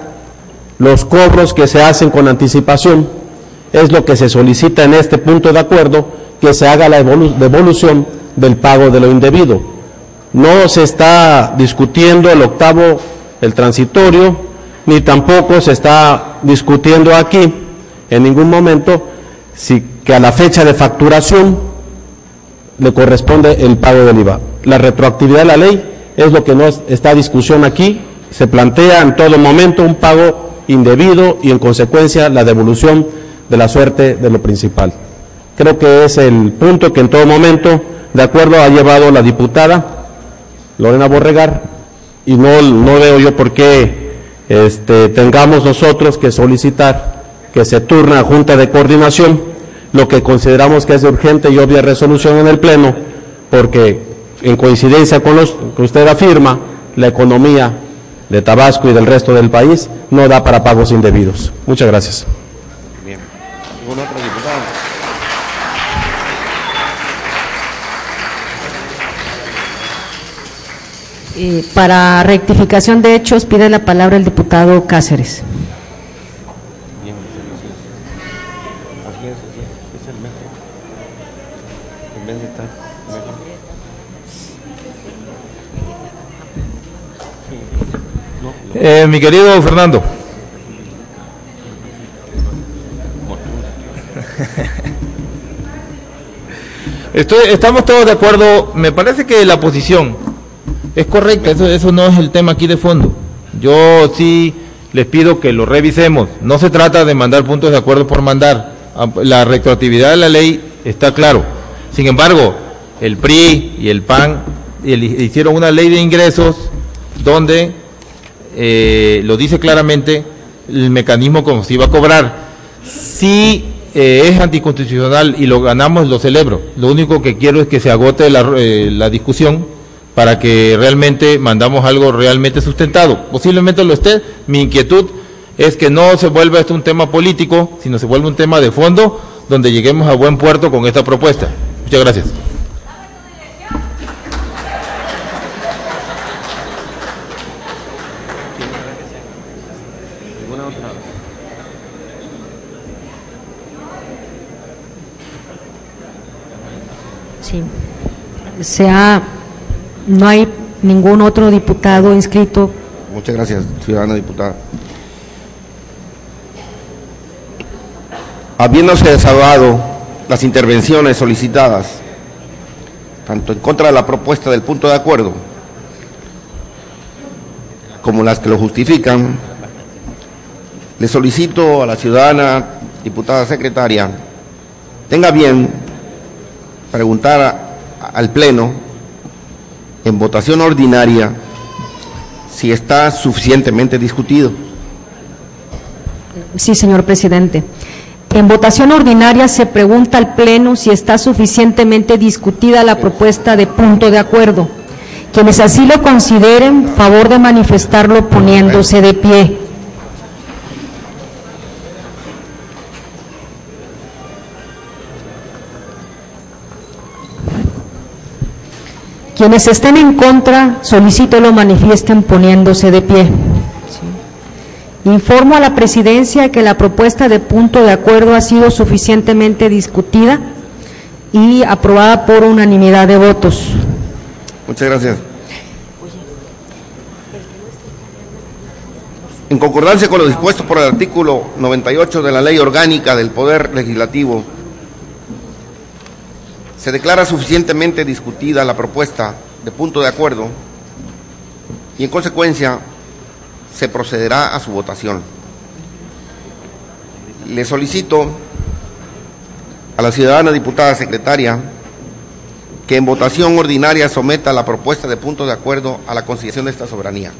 los cobros que se hacen con anticipación es lo que se solicita en este punto de acuerdo, que se haga la devolución del pago de lo indebido. No se está discutiendo el transitorio, ni tampoco se está discutiendo aquí en ningún momento que a la fecha de facturación le corresponde el pago del IVA. La retroactividad de la ley es lo que no está a discusión aquí. Se plantea en todo momento un pago indebido y en consecuencia la devolución de la suerte de lo principal. Creo que es el punto que en todo momento, de acuerdo, ha llevado la diputada Lorena Borregar, y no veo yo por qué tengamos nosotros que solicitar que se turne a Junta de Coordinación lo que consideramos que es de urgente y obvia resolución en el Pleno, porque en coincidencia con lo que usted afirma, la economía de Tabasco y del resto del país no da para pagos indebidos. Muchas gracias. Bien. ¿Algún otro diputado? Para rectificación de hechos, pide la palabra el diputado Cáceres. Bien, así es el mejor. En vez de estar mejor. Mi querido Fernando. Estamos todos de acuerdo. Me parece que la posición es correcta, eso no es el tema aquí de fondo. Yo sí les pido que lo revisemos. No se trata de mandar puntos de acuerdo por mandar. La retroactividad de la ley está claro. Sin embargo, el PRI y el PAN hicieron una ley de ingresos donde lo dice claramente el mecanismo como se iba a cobrar. Si es anticonstitucional y lo ganamos, lo celebro. Lo único que quiero es que se agote la discusión para que realmente mandamos algo realmente sustentado. Posiblemente lo esté. Mi inquietud es que no se vuelva esto un tema político, sino se vuelva un tema de fondo, donde lleguemos a buen puerto con esta propuesta. Muchas gracias. Sí. No hay ningún otro diputado inscrito. Muchas gracias, ciudadana diputada. Habiéndose desahogado las intervenciones solicitadas, tanto en contra de la propuesta del punto de acuerdo, como las que lo justifican, le solicito a la ciudadana diputada secretaria, tenga bien preguntar al Pleno en votación ordinaria si está suficientemente discutido. Sí, señor presidente. En votación ordinaria se pregunta al Pleno si está suficientemente discutida la propuesta de punto de acuerdo. Quienes así lo consideren, favor de manifestarlo poniéndose de pie. Quienes estén en contra, solicito lo manifiesten poniéndose de pie. Informo a la Presidencia que la propuesta de punto de acuerdo ha sido suficientemente discutida y aprobada por unanimidad de votos. Muchas gracias. En concordancia con lo dispuesto por el artículo 98 de la Ley Orgánica del Poder Legislativo, se declara suficientemente discutida la propuesta de punto de acuerdo y, en consecuencia, se procederá a su votación. Le solicito a la ciudadana diputada secretaria que en votación ordinaria someta la propuesta de punto de acuerdo a la consideración de esta soberanía.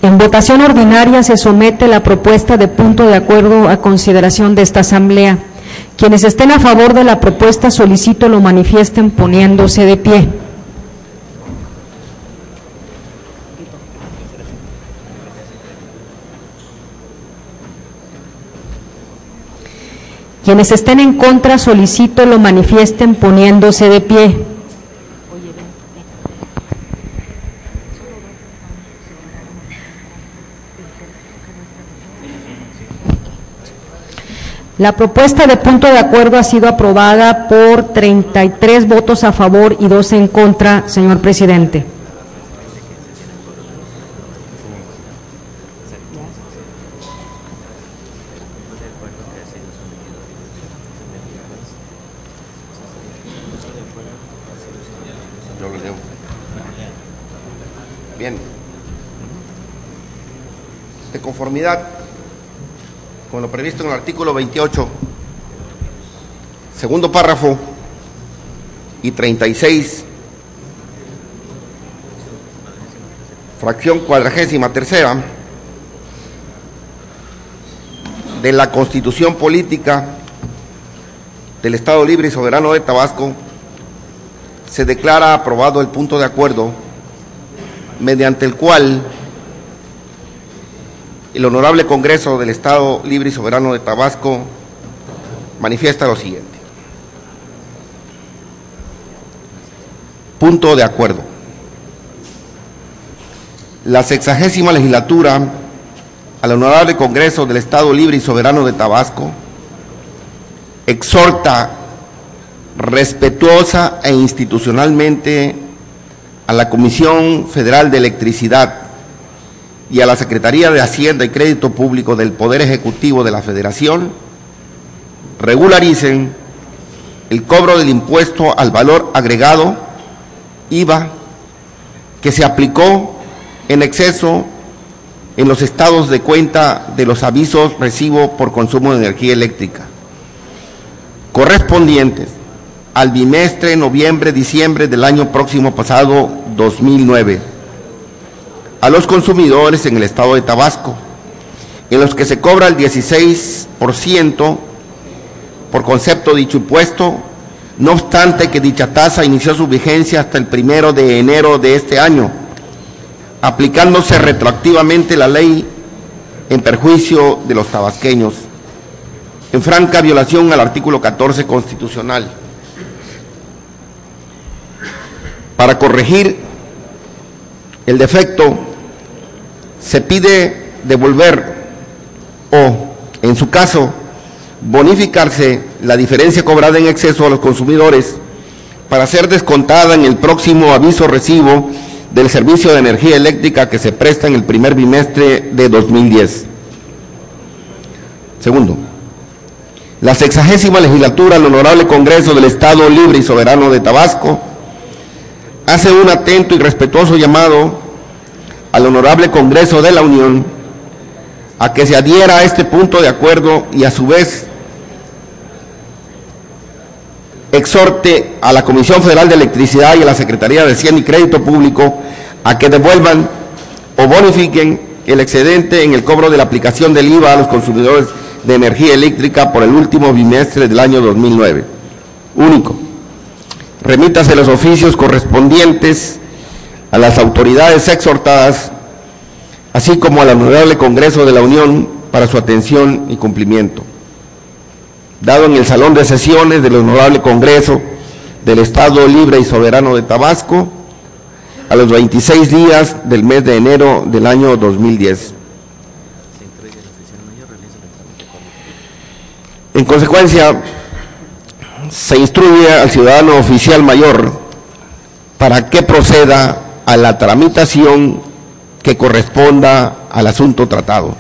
En votación ordinaria se somete la propuesta de punto de acuerdo a consideración de esta Asamblea. Quienes estén a favor de la propuesta solicito lo manifiesten poniéndose de pie. Quienes estén en contra solicito lo manifiesten poniéndose de pie. La propuesta de punto de acuerdo ha sido aprobada por 33 votos a favor y 2 en contra, señor presidente. Yo lo leo. Bien. De conformidad con lo previsto en el artículo 28, segundo párrafo, y 36, fracción 43ª de la Constitución Política del Estado Libre y Soberano de Tabasco, se declara aprobado el punto de acuerdo mediante el cual el Honorable Congreso del Estado Libre y Soberano de Tabasco manifiesta lo siguiente. Punto de acuerdo. La 60ª legislatura al Honorable Congreso del Estado Libre y Soberano de Tabasco exhorta respetuosa e institucionalmente a la Comisión Federal de Electricidad y a la Secretaría de Hacienda y Crédito Público del Poder Ejecutivo de la Federación regularicen el cobro del impuesto al valor agregado, IVA, que se aplicó en exceso en los estados de cuenta de los avisos recibo por consumo de energía eléctrica, correspondientes al bimestre noviembre-diciembre del año próximo pasado 2009, a los consumidores en el estado de Tabasco, en los que se cobra el 16% por concepto de dicho impuesto, no obstante que dicha tasa inició su vigencia hasta el 1 de enero de este año, aplicándose retroactivamente la ley en perjuicio de los tabasqueños, en franca violación al artículo 14 constitucional. Para corregir el defecto, se pide devolver o, en su caso, bonificarse la diferencia cobrada en exceso a los consumidores para ser descontada en el próximo aviso recibo del servicio de energía eléctrica que se presta en el primer bimestre de 2010. Segundo, la 60ª legislatura del Honorable Congreso del Estado Libre y Soberano de Tabasco hace un atento y respetuoso llamado al Honorable Congreso de la Unión a que se adhiera a este punto de acuerdo y a su vez exhorte a la Comisión Federal de Electricidad y a la Secretaría de Hacienda y Crédito Público a que devuelvan o bonifiquen el excedente en el cobro de la aplicación del IVA a los consumidores de energía eléctrica por el último bimestre del año 2009. Único. Remítase los oficios correspondientes a las autoridades exhortadas, así como al Honorable Congreso de la Unión para su atención y cumplimiento. Dado en el Salón de Sesiones del Honorable Congreso del Estado Libre y Soberano de Tabasco, a los 26 días del mes de enero del año 2010. En consecuencia, se instruye al ciudadano oficial mayor para que proceda a la tramitación que corresponda al asunto tratado.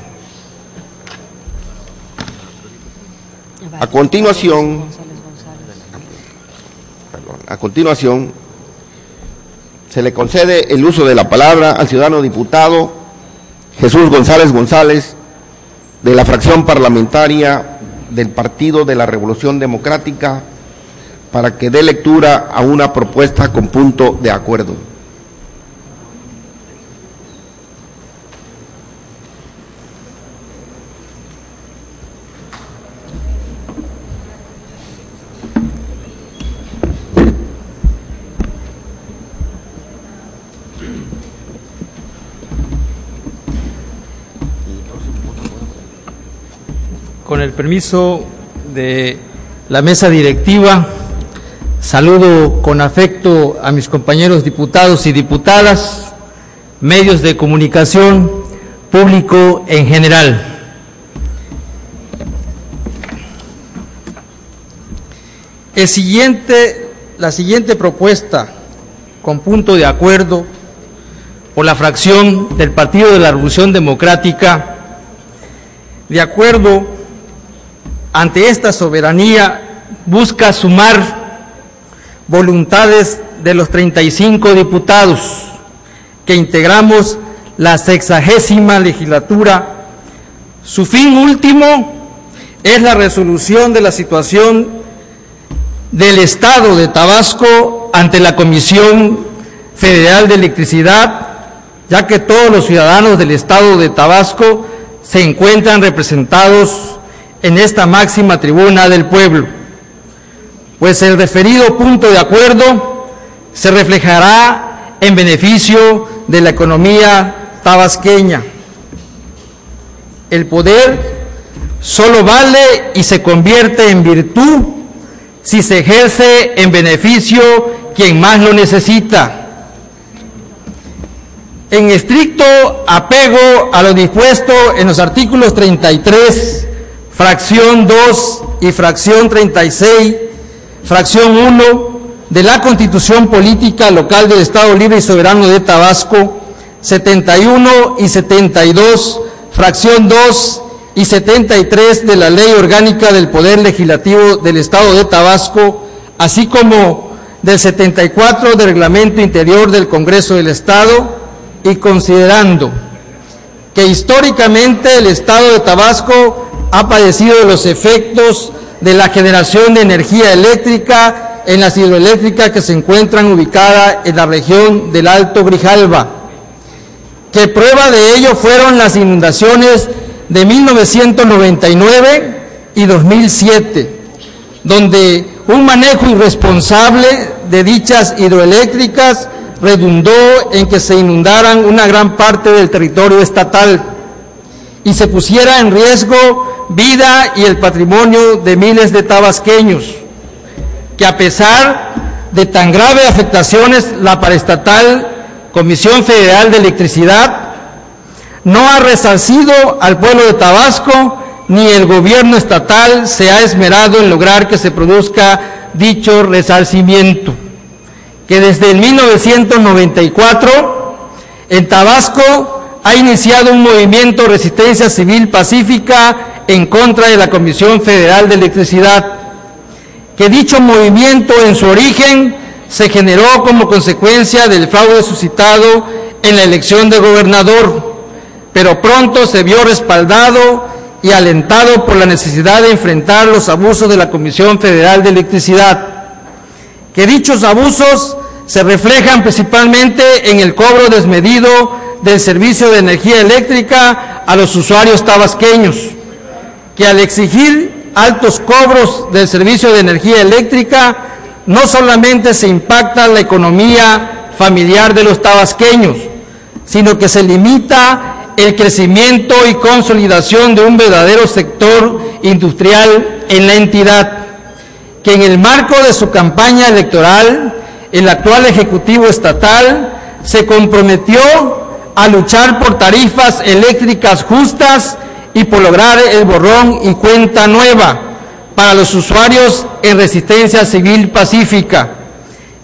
A continuación, se le concede el uso de la palabra al ciudadano diputado Jesús González González, de la fracción parlamentaria del Partido de la Revolución Democrática, para que dé lectura a una propuesta con punto de acuerdo. Con el permiso de la mesa directiva, saludo con afecto a mis compañeros diputados y diputadas, medios de comunicación, público en general. La siguiente propuesta, con punto de acuerdo por la fracción del Partido de la Revolución Democrática, de acuerdo ante esta soberanía, busca sumar voluntades de los 35 diputados que integramos la 60ª legislatura. Su fin último es la resolución de la situación del Estado de Tabasco ante la Comisión Federal de Electricidad, ya que todos los ciudadanos del Estado de Tabasco se encuentran representados en esta máxima tribuna del pueblo, pues el referido punto de acuerdo se reflejará en beneficio de la economía tabasqueña. El poder solo vale y se convierte en virtud si se ejerce en beneficio quien más lo necesita. En estricto apego a lo dispuesto en los artículos 33, fracción 2 y fracción 36, fracción 1 de la Constitución Política Local del Estado Libre y Soberano de Tabasco, 71 y 72, fracción 2 y 73 de la Ley Orgánica del Poder Legislativo del Estado de Tabasco, así como del 74 del Reglamento Interior del Congreso del Estado, y considerando que históricamente el Estado de Tabasco ha padecido de los efectos de la generación de energía eléctrica en las hidroeléctricas que se encuentran ubicadas en la región del Alto Grijalva, que prueba de ello fueron las inundaciones de 1999 y 2007, donde un manejo irresponsable de dichas hidroeléctricas redundó en que se inundaran una gran parte del territorio estatal y se pusiera en riesgo vida y el patrimonio de miles de tabasqueños, que a pesar de tan graves afectaciones, la paraestatal Comisión Federal de Electricidad no ha resarcido al pueblo de Tabasco, ni el gobierno estatal se ha esmerado en lograr que se produzca dicho resarcimiento, que desde el 1994 en Tabasco ha iniciado un movimiento de resistencia civil pacífica en contra de la Comisión Federal de Electricidad, que dicho movimiento en su origen se generó como consecuencia del fraude suscitado en la elección de gobernador, pero pronto se vio respaldado y alentado por la necesidad de enfrentar los abusos de la Comisión Federal de Electricidad, que dichos abusos se reflejan principalmente en el cobro desmedido del servicio de energía eléctrica a los usuarios tabasqueños, que al exigir altos cobros del servicio de energía eléctrica, no solamente se impacta la economía familiar de los tabasqueños, sino que se limita el crecimiento y consolidación de un verdadero sector industrial en la entidad, que en el marco de su campaña electoral, el actual Ejecutivo Estatal se comprometió a luchar por tarifas eléctricas justas y por lograr el borrón y cuenta nueva para los usuarios en resistencia civil pacífica,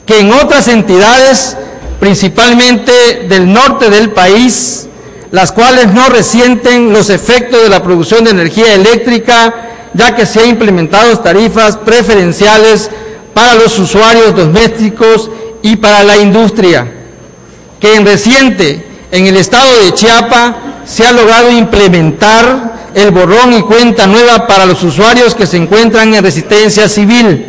que en otras entidades, principalmente del norte del país, las cuales no resienten los efectos de la producción de energía eléctrica, ya que se han implementado tarifas preferenciales para los usuarios domésticos y para la industria, que en el estado de Chiapas se ha logrado implementar el borrón y cuenta nueva para los usuarios que se encuentran en resistencia civil,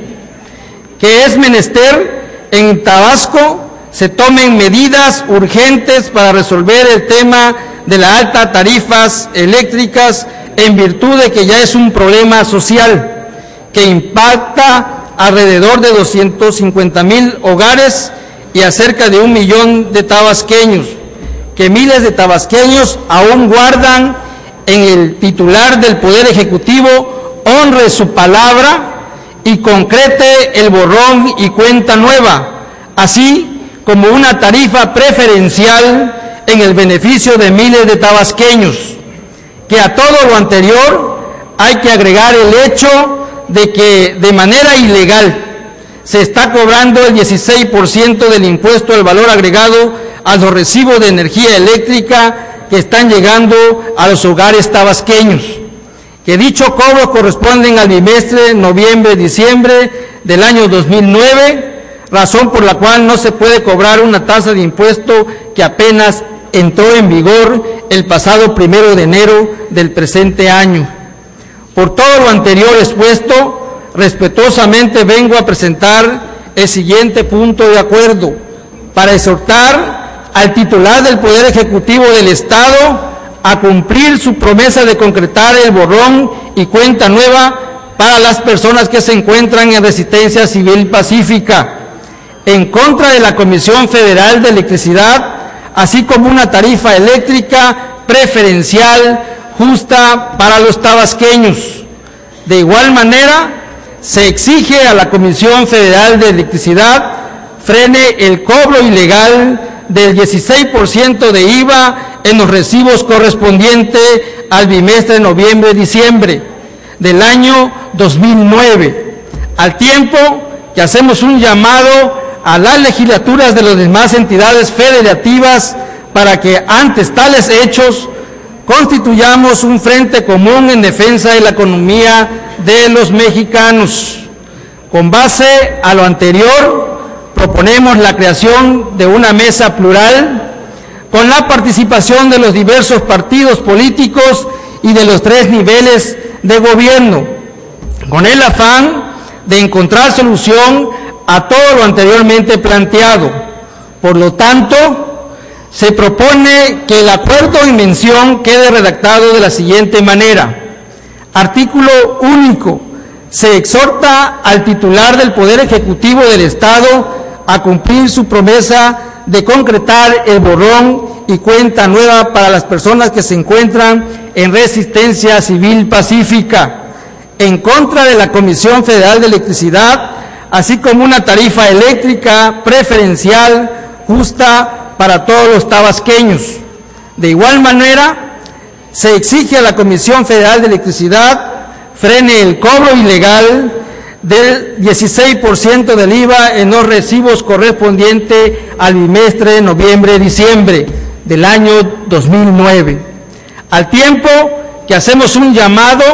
que es menester en Tabasco se tomen medidas urgentes para resolver el tema de las altas tarifas eléctricas, en virtud de que ya es un problema social que impacta alrededor de 250,000 hogares y a cerca de 1 millón de tabasqueños, que miles de tabasqueños aún guardan en el titular del Poder Ejecutivo honre su palabra y concrete el borrón y cuenta nueva, así como una tarifa preferencial en el beneficio de miles de tabasqueños, que a todo lo anterior hay que agregar el hecho de que de manera ilegal se está cobrando el 16% del impuesto al valor agregado a los recibos de energía eléctrica que están llegando a los hogares tabasqueños, que dicho cobro corresponden al bimestre noviembre-diciembre del año 2009, razón por la cual no se puede cobrar una tasa de impuesto que apenas entró en vigor el pasado 1 de enero del presente año. Por todo lo anterior expuesto, respetuosamente vengo a presentar el siguiente punto de acuerdo para exhortar al titular del Poder Ejecutivo del Estado a cumplir su promesa de concretar el borrón y cuenta nueva para las personas que se encuentran en resistencia civil pacífica, en contra de la Comisión Federal de Electricidad, así como una tarifa eléctrica preferencial justa para los tabasqueños. De igual manera, se exige a la Comisión Federal de Electricidad frene el cobro ilegal del 16% de IVA en los recibos correspondientes al bimestre noviembre-diciembre del año 2009, al tiempo que hacemos un llamado a las legislaturas de las demás entidades federativas para que ante tales hechos constituyamos un frente común en defensa de la economía de los mexicanos. Con base a lo anterior, proponemos la creación de una mesa plural con la participación de los diversos partidos políticos y de los 3 niveles de gobierno, con el afán de encontrar solución a todo lo anteriormente planteado. Por lo tanto, se propone que el acuerdo en mención quede redactado de la siguiente manera. Artículo único. Se exhorta al titular del Poder Ejecutivo del Estado a cumplir su promesa de concretar el borrón y cuenta nueva para las personas que se encuentran en resistencia civil pacífica, en contra de la Comisión Federal de Electricidad, así como una tarifa eléctrica preferencial justa para todos los tabasqueños. De igual manera, se exige a la Comisión Federal de Electricidad frene el cobro ilegal del 16% del IVA en los recibos correspondientes al bimestre noviembre-diciembre del año 2009, al tiempo que hacemos un llamado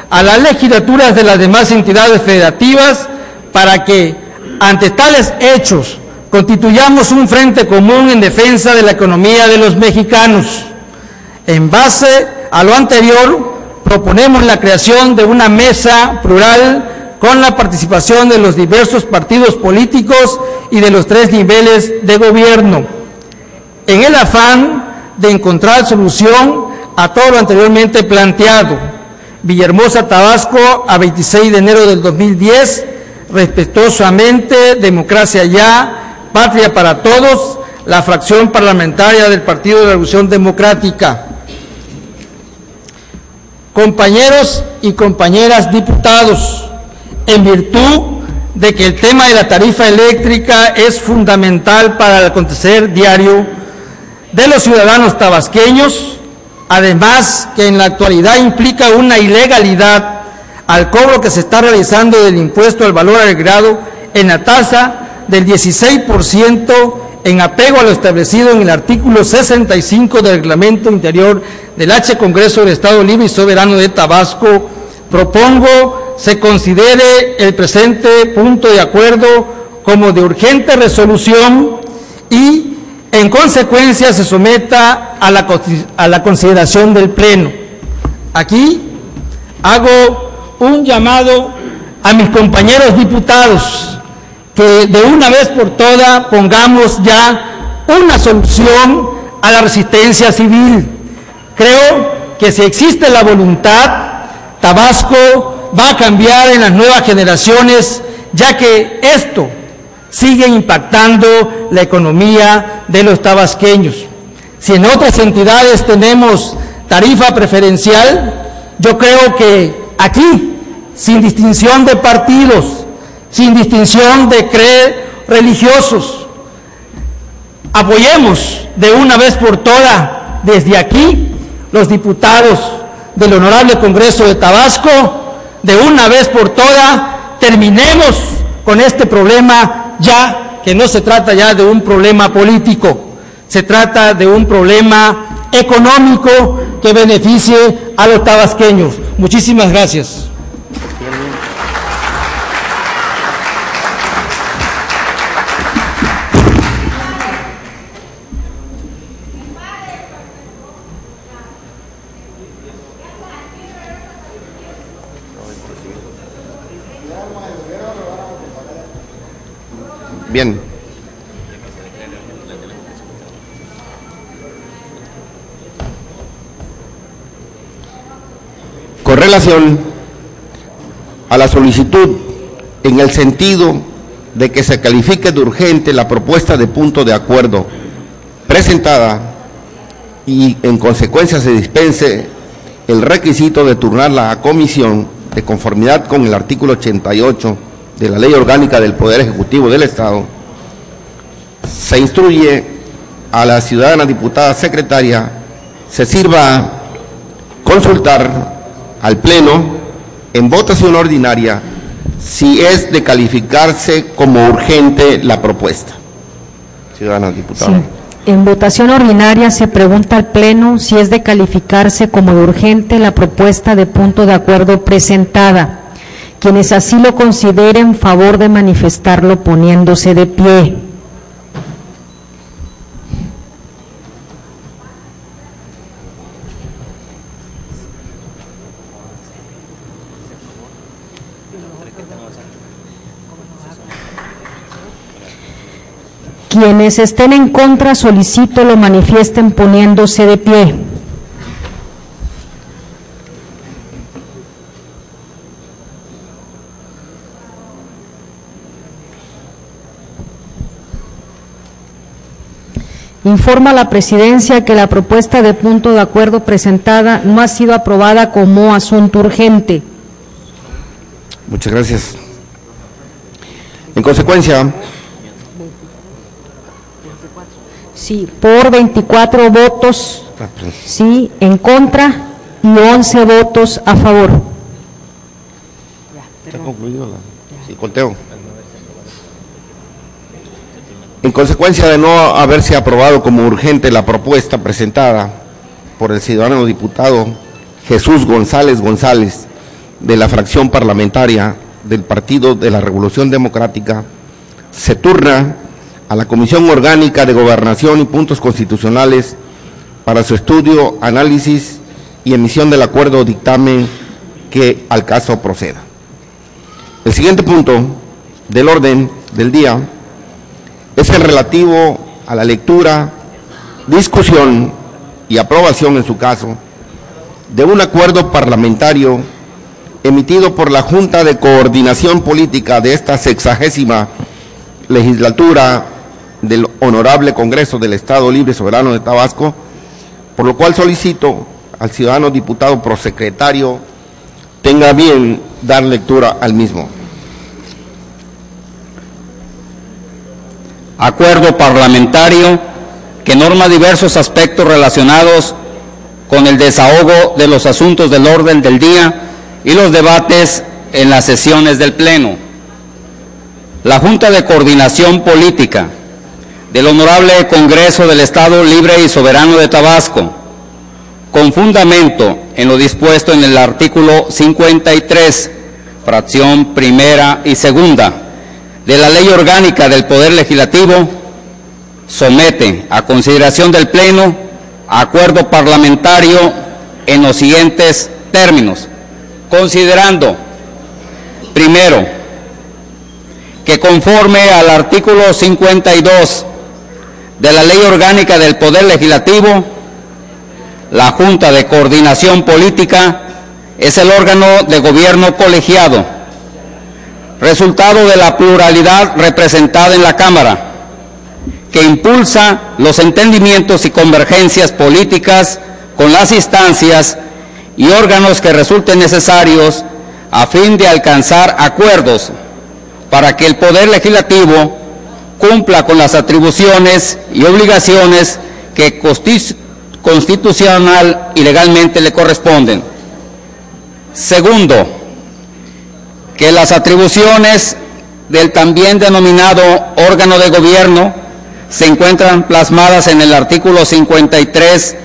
a las legislaturas de las demás entidades federativas para que, ante tales hechos, constituyamos un frente común en defensa de la economía de los mexicanos. En base a lo anterior, proponemos la creación de una mesa plural con la participación de los diversos partidos políticos y de los 3 niveles de gobierno, en el afán de encontrar solución a todo lo anteriormente planteado. Villahermosa, Tabasco, a 26 de enero del 2010, respetuosamente, Democracia Ya, Patria para Todos, la fracción parlamentaria del Partido de la Revolución Democrática. Compañeros y compañeras diputados, en virtud de que el tema de la tarifa eléctrica es fundamental para el acontecer diario de los ciudadanos tabasqueños, además que en la actualidad implica una ilegalidad al cobro que se está realizando del impuesto al valor agregado en la tasa del 16% en apego a lo establecido en el artículo 65 del Reglamento Interior del H. Congreso del Estado Libre y Soberano de Tabasco. Propongo se considere el presente punto de acuerdo como de urgente resolución y en consecuencia se someta a la consideración del Pleno. Aquí hago un llamado a mis compañeros diputados que de una vez por todas pongamos ya una solución a la resistencia civil. Creo que si existe la voluntad, Tabasco va a cambiar en las nuevas generaciones, ya que esto sigue impactando la economía de los tabasqueños. Si en otras entidades tenemos tarifa preferencial, yo creo que aquí, sin distinción de partidos, sin distinción de religiosos, apoyemos de una vez por todas desde aquí, los diputados del Honorable Congreso de Tabasco, de una vez por todas terminemos con este problema, ya que no se trata ya de un problema político, se trata de un problema económico que beneficie a los tabasqueños. Muchísimas gracias. Bien. Con relación a la solicitud en el sentido de que se califique de urgente la propuesta de punto de acuerdo presentada y en consecuencia se dispense el requisito de turnarla a comisión de conformidad con el artículo 88 de la Ley Orgánica del Poder Ejecutivo del Estado, se instruye a la ciudadana diputada secretaria se sirva consultar al Pleno en votación ordinaria si es de calificarse como urgente la propuesta. Ciudadana diputada. Sí. En votación ordinaria se pregunta al Pleno si es de calificarse como urgente la propuesta de punto de acuerdo presentada. Quienes así lo consideren, favor de manifestarlo poniéndose de pie. Quienes estén en contra, solicito lo manifiesten poniéndose de pie. Informa la Presidencia que la propuesta de punto de acuerdo presentada no ha sido aprobada como asunto urgente. Muchas gracias. En consecuencia, sí, por 24 votos, sí, en contra y 11 votos a favor. ¿Está concluido el conteo? En consecuencia de no haberse aprobado como urgente la propuesta presentada por el ciudadano diputado Jesús González González, de la fracción parlamentaria del Partido de la Revolución Democrática, se turna a la Comisión Orgánica de Gobernación y Puntos Constitucionales para su estudio, análisis y emisión del acuerdo o dictamen que al caso proceda. El siguiente punto del orden del día es el relativo a la lectura, discusión y aprobación, en su caso, de un acuerdo parlamentario emitido por la Junta de Coordinación Política de esta 60ª legislatura del Honorable Congreso del Estado Libre y Soberano de Tabasco, por lo cual solicito al ciudadano diputado prosecretario tenga bien dar lectura al mismo. acuerdo parlamentario que norma diversos aspectos relacionados con el desahogo de los asuntos del orden del día y los debates en las sesiones del Pleno. La Junta de Coordinación Política del Honorable Congreso del Estado Libre y Soberano de Tabasco, con fundamento en lo dispuesto en el artículo 53, fracción primera y segunda, de la Ley Orgánica del Poder Legislativo, somete a consideración del Pleno acuerdo parlamentario en los siguientes términos, considerando, primero, que conforme al artículo 52 de la Ley Orgánica del Poder Legislativo, la Junta de Coordinación Política es el órgano de gobierno colegiado, resultado de la pluralidad representada en la Cámara, que impulsa los entendimientos y convergencias políticas con las instancias y órganos que resulten necesarios a fin de alcanzar acuerdos para que el Poder Legislativo cumpla con las atribuciones y obligaciones que constitucional y legalmente le corresponden. Segundo, que las atribuciones del también denominado órgano de gobierno se encuentran plasmadas en el artículo 53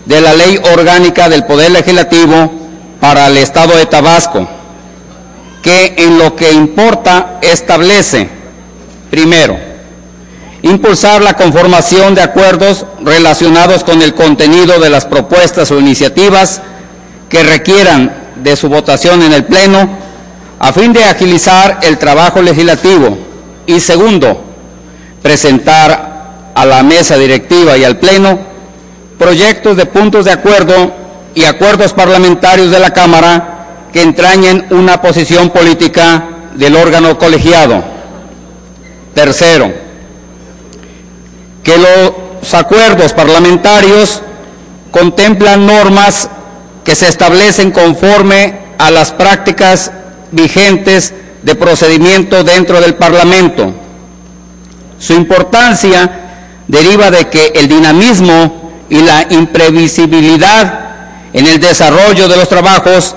de la Ley Orgánica del Poder Legislativo para el Estado de Tabasco, que en lo que importa establece, primero, impulsar la conformación de acuerdos relacionados con el contenido de las propuestas o iniciativas que requieran de su votación en el Pleno a fin de agilizar el trabajo legislativo, y segundo, presentar a la mesa directiva y al Pleno proyectos de puntos de acuerdo y acuerdos parlamentarios de la Cámara que entrañen una posición política del órgano colegiado. Tercero, que los acuerdos parlamentarios contemplan normas que se establecen conforme a las prácticas vigentes de procedimiento dentro del Parlamento. Su importancia deriva de que el dinamismo y la imprevisibilidad en el desarrollo de los trabajos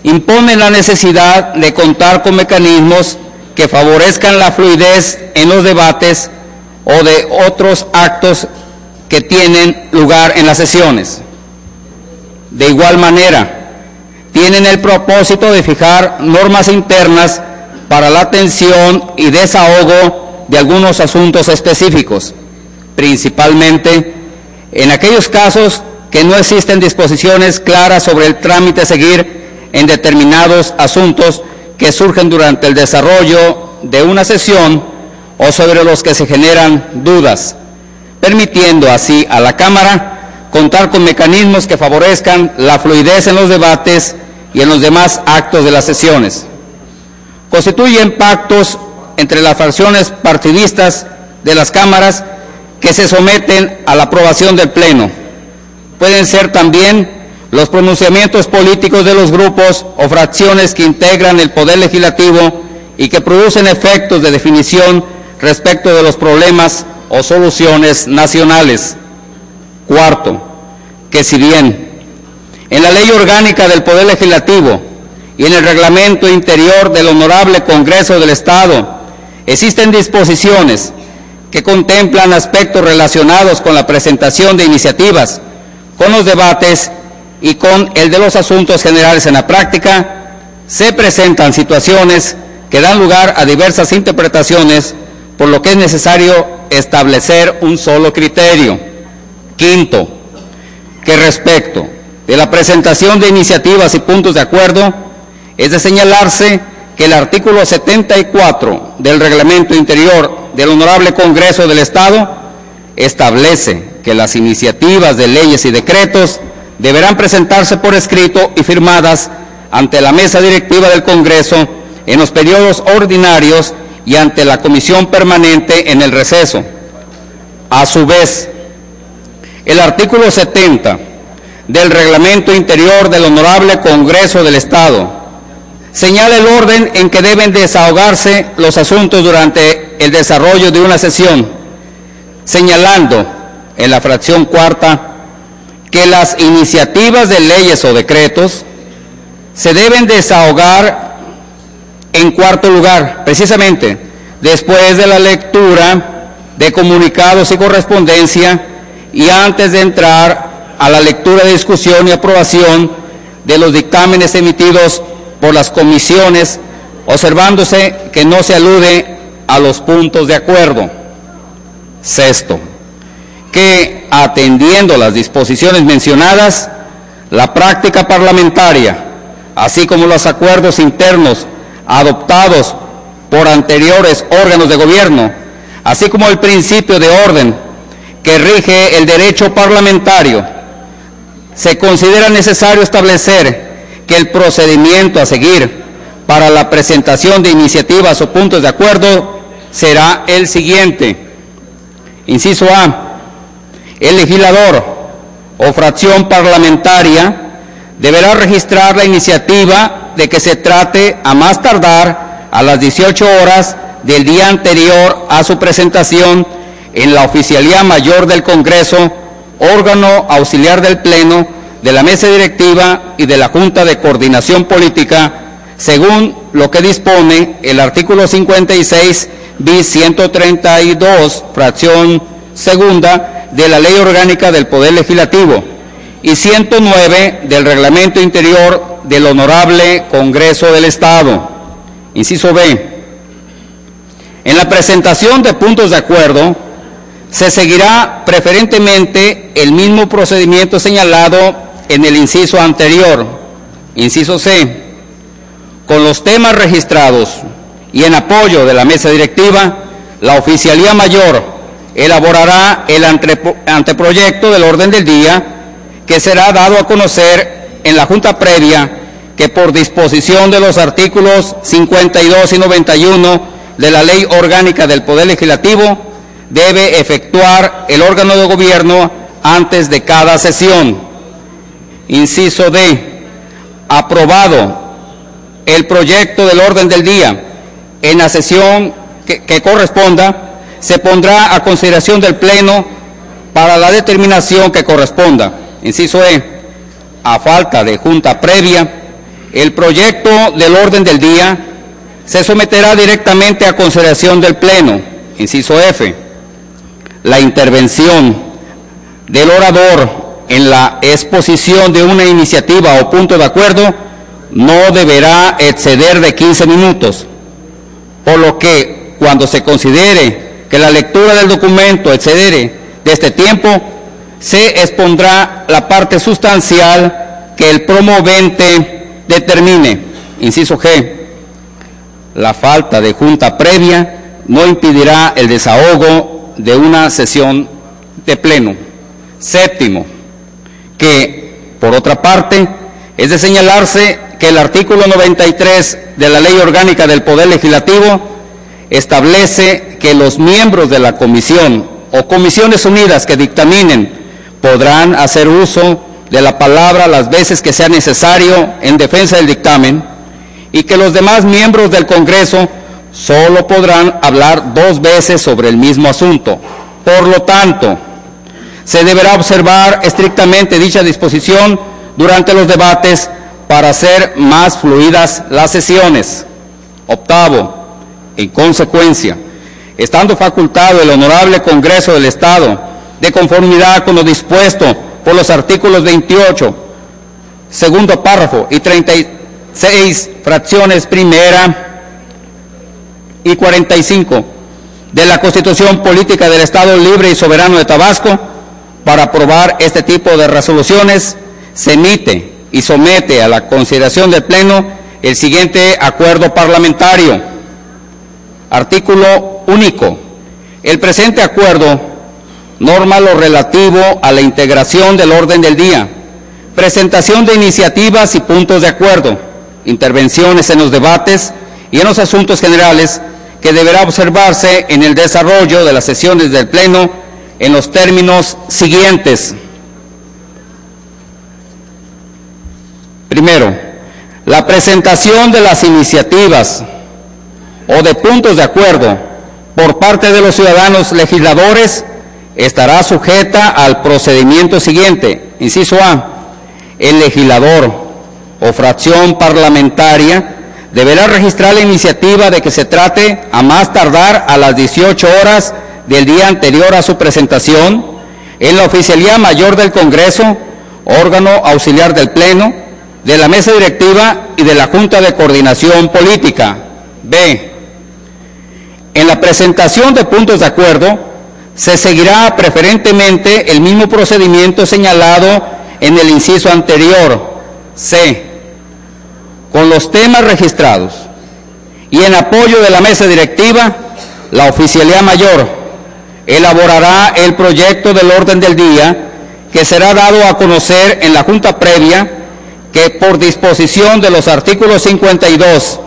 imponen la necesidad de contar con mecanismos que favorezcan la fluidez en los debates o de otros actos que tienen lugar en las sesiones. De igual manera, tienen el propósito de fijar normas internas para la atención y desahogo de algunos asuntos específicos, principalmente en aquellos casos que no existen disposiciones claras sobre el trámite a seguir en determinados asuntos que surgen durante el desarrollo de una sesión o sobre los que se generan dudas, permitiendo así a la Cámara contar con mecanismos que favorezcan la fluidez en los debates y en los demás actos de las sesiones. Constituyen pactos entre las fracciones partidistas de las cámaras que se someten a la aprobación del Pleno. Pueden ser también los pronunciamientos políticos de los grupos o fracciones que integran el Poder Legislativo y que producen efectos de definición respecto de los problemas o soluciones nacionales. Cuarto, que si bien en la Ley Orgánica del Poder Legislativo y en el Reglamento Interior del Honorable Congreso del Estado existen disposiciones que contemplan aspectos relacionados con la presentación de iniciativas, con los debates y con el de los asuntos generales en la práctica, se presentan situaciones que dan lugar a diversas interpretaciones, por lo que es necesario establecer un solo criterio. Quinto, que respecto de la presentación de iniciativas y puntos de acuerdo, es de señalarse que el artículo 74 del Reglamento Interior del Honorable Congreso del Estado establece que las iniciativas de leyes y decretos deberán presentarse por escrito y firmadas ante la mesa directiva del Congreso en los periodos ordinarios y ante la comisión permanente en el receso. A su vez, el artículo 70 del Reglamento Interior del Honorable Congreso del Estado señala el orden en que deben desahogarse los asuntos durante el desarrollo de una sesión, señalando en la fracción cuarta que las iniciativas de leyes o decretos se deben desahogar en cuarto lugar, precisamente después de la lectura de comunicados y correspondencia y antes de entrar a la lectura, discusión y aprobación de los dictámenes emitidos por las comisiones, observándose que no se alude a los puntos de acuerdo. Sexto, que atendiendo las disposiciones mencionadas, la práctica parlamentaria, así como los acuerdos internos adoptados por anteriores órganos de gobierno, así como el principio de orden que rige el derecho parlamentario, se considera necesario establecer que el procedimiento a seguir para la presentación de iniciativas o puntos de acuerdo será el siguiente. Inciso A. El legislador o fracción parlamentaria deberá registrar la iniciativa de que se trate a más tardar a las 18 horas del día anterior a su presentación en la Oficialía Mayor del Congreso, órgano auxiliar del Pleno, de la Mesa Directiva y de la Junta de Coordinación Política, según lo que dispone el artículo 56 bis 132, fracción segunda, de la Ley Orgánica del Poder Legislativo y 109 del Reglamento Interior del Honorable Congreso del Estado. Inciso B. En la presentación de puntos de acuerdo, se seguirá preferentemente el mismo procedimiento señalado en el inciso anterior. Inciso C. Con los temas registrados y en apoyo de la mesa directiva, la Oficialía Mayor elaborará el anteproyecto del orden del día, que será dado a conocer en la Junta previa, que por disposición de los artículos 52 y 91 de la Ley Orgánica del Poder Legislativo, debe efectuar el órgano de gobierno antes de cada sesión. Inciso D. Aprobado el proyecto del orden del día en la sesión que corresponda, se pondrá a consideración del Pleno para la determinación que corresponda. Inciso E. A falta de junta previa, el proyecto del orden del día se someterá directamente a consideración del Pleno. Inciso F. La intervención del orador en la exposición de una iniciativa o punto de acuerdo no deberá exceder de 15 minutos, por lo que cuando se considere que la lectura del documento excedere de este tiempo, se expondrá la parte sustancial que el promovente determine. Inciso G. La falta de junta previa no impedirá el desahogo de una sesión de pleno. Séptimo, que por otra parte es de señalarse que el artículo 93 de la Ley Orgánica del Poder Legislativo establece que los miembros de la comisión o comisiones unidas que dictaminen podrán hacer uso de la palabra las veces que sea necesario en defensa del dictamen, y que los demás miembros del Congreso solo podrán hablar 2 veces sobre el mismo asunto. Por lo tanto, se deberá observar estrictamente dicha disposición durante los debates para hacer más fluidas las sesiones. Octavo, en consecuencia, estando facultado el Honorable Congreso del Estado, de conformidad con lo dispuesto por los artículos 28, segundo párrafo, y 36, fracciones primera y 45 de la Constitución Política del Estado Libre y Soberano de Tabasco, para aprobar este tipo de resoluciones, se emite y somete a la consideración del Pleno el siguiente acuerdo parlamentario. Artículo único. El presente acuerdo norma lo relativo a la integración del orden del día, presentación de iniciativas y puntos de acuerdo, intervenciones en los debates y en los asuntos generales, que deberá observarse en el desarrollo de las sesiones del Pleno en los términos siguientes. Primero, La presentación de las iniciativas o de puntos de acuerdo por parte de los ciudadanos legisladores estará sujeta al procedimiento siguiente. Inciso A. El legislador o fracción parlamentaria deberá registrar la iniciativa de que se trate a más tardar a las 18 horas del día anterior a su presentación en la Oficialía Mayor del Congreso, órgano auxiliar del Pleno, de la Mesa Directiva y de la Junta de Coordinación Política. B. En la presentación de puntos de acuerdo se seguirá preferentemente el mismo procedimiento señalado en el inciso anterior. C. Con los temas registrados y en apoyo de la Mesa Directiva, la Oficialía Mayor elaborará el proyecto del orden del día que será dado a conocer en la Junta previa, que por disposición de los artículos 52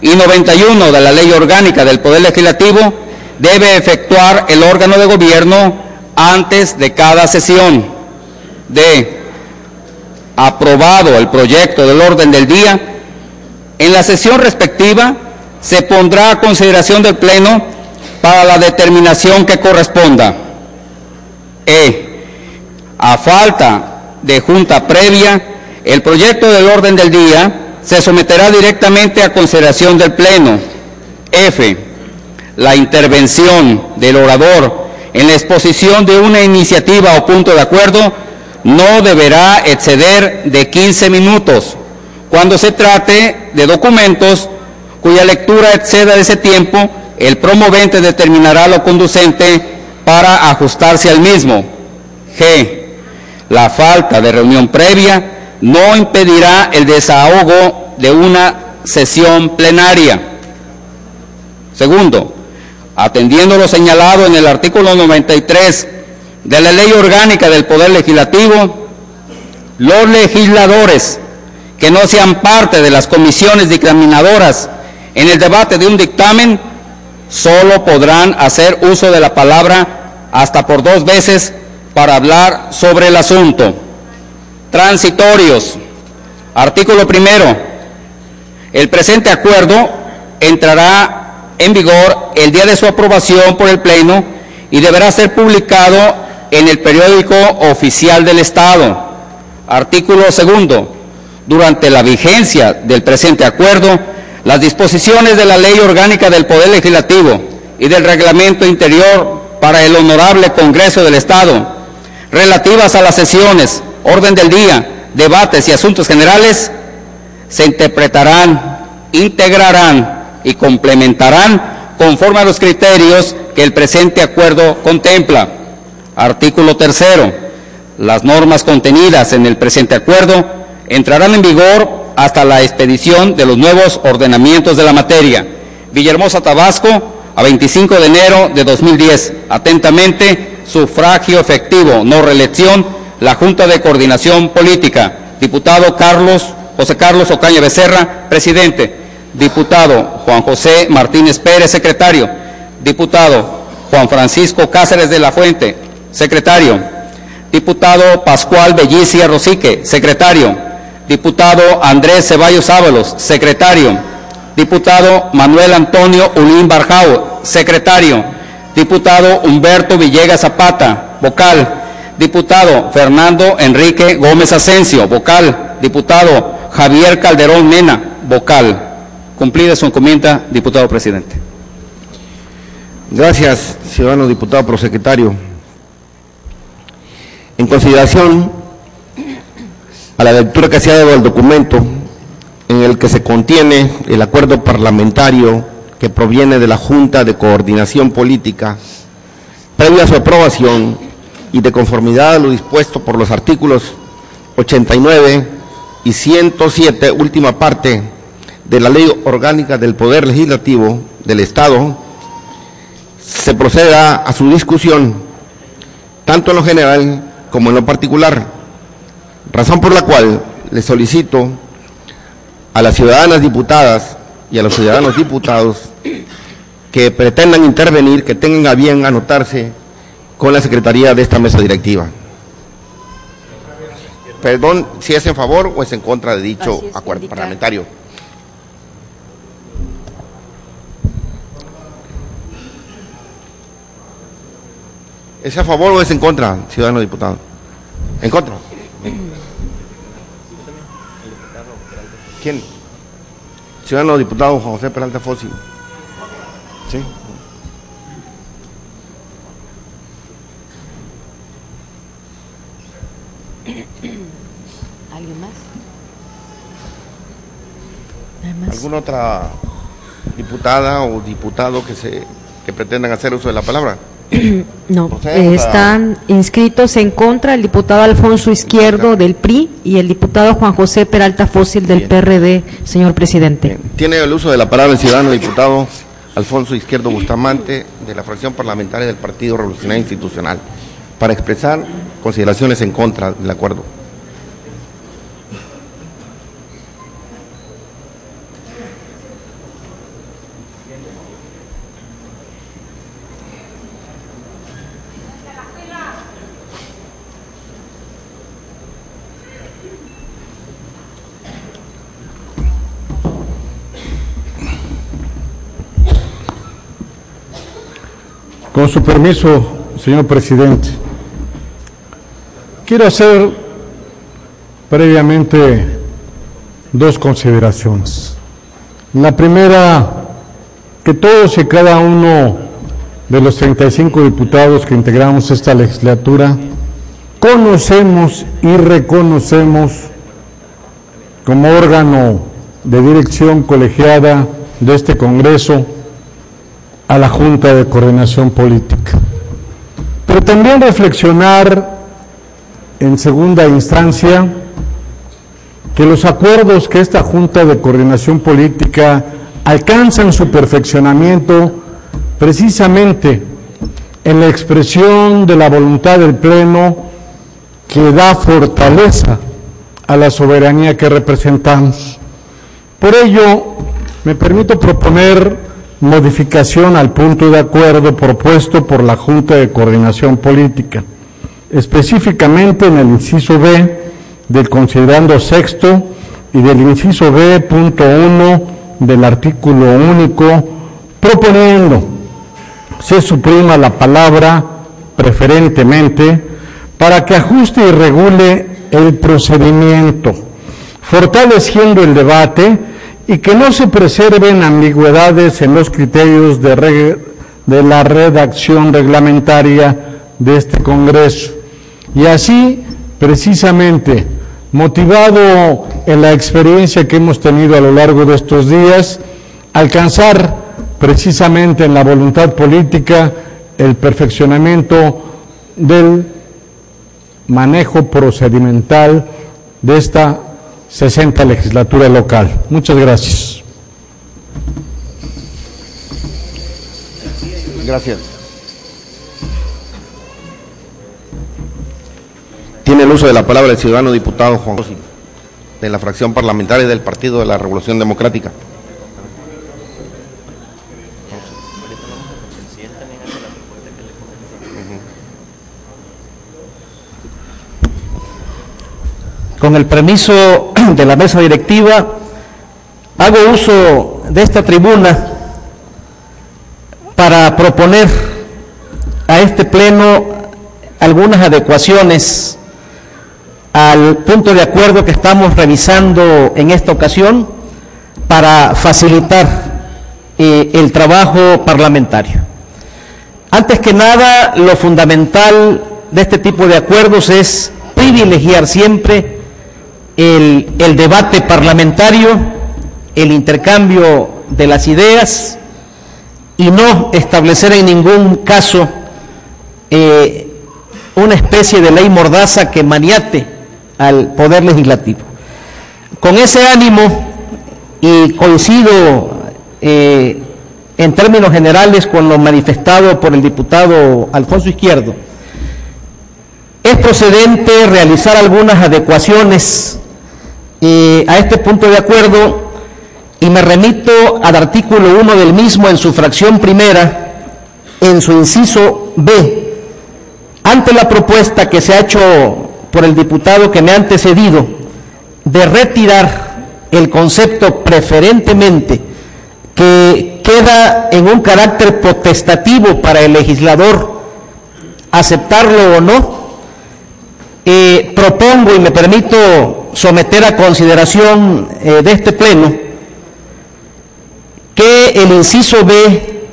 y 91 de la Ley Orgánica del Poder Legislativo debe efectuar el órgano de gobierno antes de cada sesión. D. Aprobado el proyecto del orden del día, en la sesión respectiva se pondrá a consideración del Pleno para la determinación que corresponda. E. A falta de junta previa, el proyecto del orden del día se someterá directamente a consideración del Pleno. F. La intervención del orador en la exposición de una iniciativa o punto de acuerdo no deberá exceder de 15 minutos cuando se trate de documentos cuya lectura exceda de ese tiempo. El promovente determinará lo conducente para ajustarse al mismo. G. La falta de reunión previa no impedirá el desahogo de una sesión plenaria. Segundo, atendiendo lo señalado en el artículo 93 de la Ley Orgánica del Poder Legislativo, los legisladores que no sean parte de las comisiones dictaminadoras en el debate de un dictamen solo podrán hacer uso de la palabra hasta por 2 veces para hablar sobre el asunto. Transitorios. Artículo 1. El presente acuerdo entrará en vigor el día de su aprobación por el Pleno y deberá ser publicado en el periódico oficial del Estado. Artículo 2. Durante la vigencia del presente acuerdo, las disposiciones de la Ley Orgánica del Poder Legislativo y del Reglamento Interior para el Honorable Congreso del Estado, relativas a las sesiones, orden del día, debates y asuntos generales, se interpretarán, integrarán y complementarán conforme a los criterios que el presente acuerdo contempla. Artículo 3. Las normas contenidas en el presente acuerdo entrarán en vigor hasta la expedición de los nuevos ordenamientos de la materia. Villahermosa, Tabasco, a 25 de enero de 2010. Atentamente, sufragio efectivo, no reelección, la Junta de Coordinación Política. Diputado José Carlos Ocaña Becerra, presidente. Diputado Juan José Martínez Pérez, secretario. Diputado Juan Francisco Cáceres de la Fuente, secretario. Diputado Pascual Bellicia Rosique, secretario. Diputado Andrés Ceballos Ábalos, secretario. Diputado Manuel Antonio Ulín Barjao, secretario. Diputado Humberto Villegas Zapata, vocal. Diputado Fernando Enrique Gómez Asensio, vocal. Diputado Javier Calderón Mena, vocal. Cumplida su encomienda, diputado presidente. Gracias, ciudadano diputado prosecretario. En consideración a la lectura que se ha dado del documento en el que se contiene el acuerdo parlamentario que proviene de la Junta de Coordinación Política, previa a su aprobación y de conformidad a lo dispuesto por los artículos 89 y 107, última parte, de la Ley Orgánica del Poder Legislativo del Estado, se proceda a su discusión, tanto en lo general como en lo particular, razón por la cual le solicito a las ciudadanas diputadas y a los ciudadanos diputados que pretendan intervenir, que tengan a bien anotarse con la Secretaría de esta mesa directiva. Perdón, si es en favor o es en contra de dicho acuerdo parlamentario. ¿Es a favor o es en contra, ciudadano diputado? ¿En contra? ¿Quién? Ciudadano diputado Juan José Peralta Fósil. ¿Sí? ¿Alguien más? ¿Alguna otra diputada o diputado que pretendan hacer uso de la palabra? No, están inscritos en contra el diputado Alfonso Izquierdo del PRI y el diputado Juan José Peralta Fósil del PRD, señor presidente. Bien. Tiene el uso de la palabra el ciudadano diputado Alfonso Izquierdo Bustamante, de la fracción parlamentaria del Partido Revolucionario Institucional, para expresar consideraciones en contra del acuerdo. Con su permiso, señor presidente, quiero hacer previamente dos consideraciones. La primera, que todos y cada uno de los 35 diputados que integramos esta legislatura conocemos y reconocemos como órgano de dirección colegiada de este Congreso a la Junta de Coordinación Política. Pero también reflexionar en segunda instancia que los acuerdos que esta Junta de Coordinación Política alcanzan su perfeccionamiento precisamente en la expresión de la voluntad del Pleno que da fortaleza a la soberanía que representamos. Por ello, me permito proponer modificación al punto de acuerdo propuesto por la Junta de Coordinación Política, específicamente en el inciso B del considerando sexto y del inciso B punto 1 del artículo único, proponiendo se suprima la palabra preferentemente para que ajuste y regule el procedimiento, fortaleciendo el debate y que no se preserven ambigüedades en los criterios de la redacción reglamentaria de este Congreso. Y así, precisamente, motivado en la experiencia que hemos tenido a lo largo de estos días, alcanzar precisamente en la voluntad política el perfeccionamiento del manejo procedimental de esta 60 legislatura local. Muchas gracias. Gracias. Tiene el uso de la palabra el ciudadano diputado Juan José, de la fracción parlamentaria del Partido de la Revolución Democrática. Con el permiso de la mesa directiva, hago uso de esta tribuna para proponer a este pleno algunas adecuaciones al punto de acuerdo que estamos revisando en esta ocasión para facilitar el trabajo parlamentario. Antes que nada, lo fundamental de este tipo de acuerdos es privilegiar siempre el debate parlamentario, el intercambio de las ideas y no establecer en ningún caso una especie de ley mordaza que maniate al Poder Legislativo. Con ese ánimo, y coincido en términos generales con lo manifestado por el diputado Alfonso Izquierdo, es procedente realizar algunas adecuaciones a este punto de acuerdo, y me remito al artículo 1 del mismo en su fracción primera, en su inciso B. Ante la propuesta que se ha hecho por el diputado que me ha antecedido de retirar el concepto preferentemente, que queda en un carácter potestativo para el legislador aceptarlo o no, propongo y me permito someter a consideración de este Pleno que el inciso B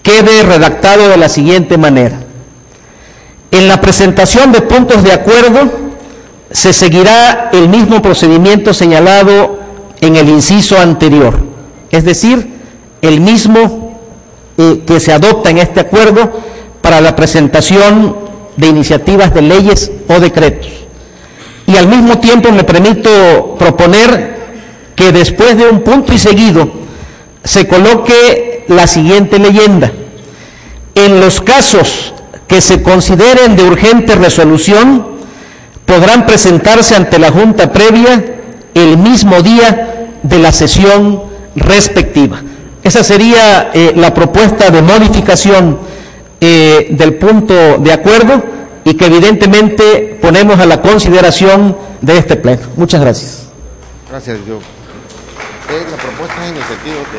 quede redactado de la siguiente manera: en la presentación de puntos de acuerdo se seguirá el mismo procedimiento señalado en el inciso anterior, es decir, el mismo que se adopta en este acuerdo para la presentación de iniciativas de leyes o decretos. Y al mismo tiempo me permito proponer que después de un punto y seguido se coloque la siguiente leyenda: en los casos que se consideren de urgente resolución, podrán presentarse ante la Junta previa el mismo día de la sesión respectiva. Esa sería la propuesta de modificación del punto de acuerdo, y que evidentemente ponemos a la consideración de este Pleno. Muchas gracias. Gracias, yo. La propuesta es en el sentido que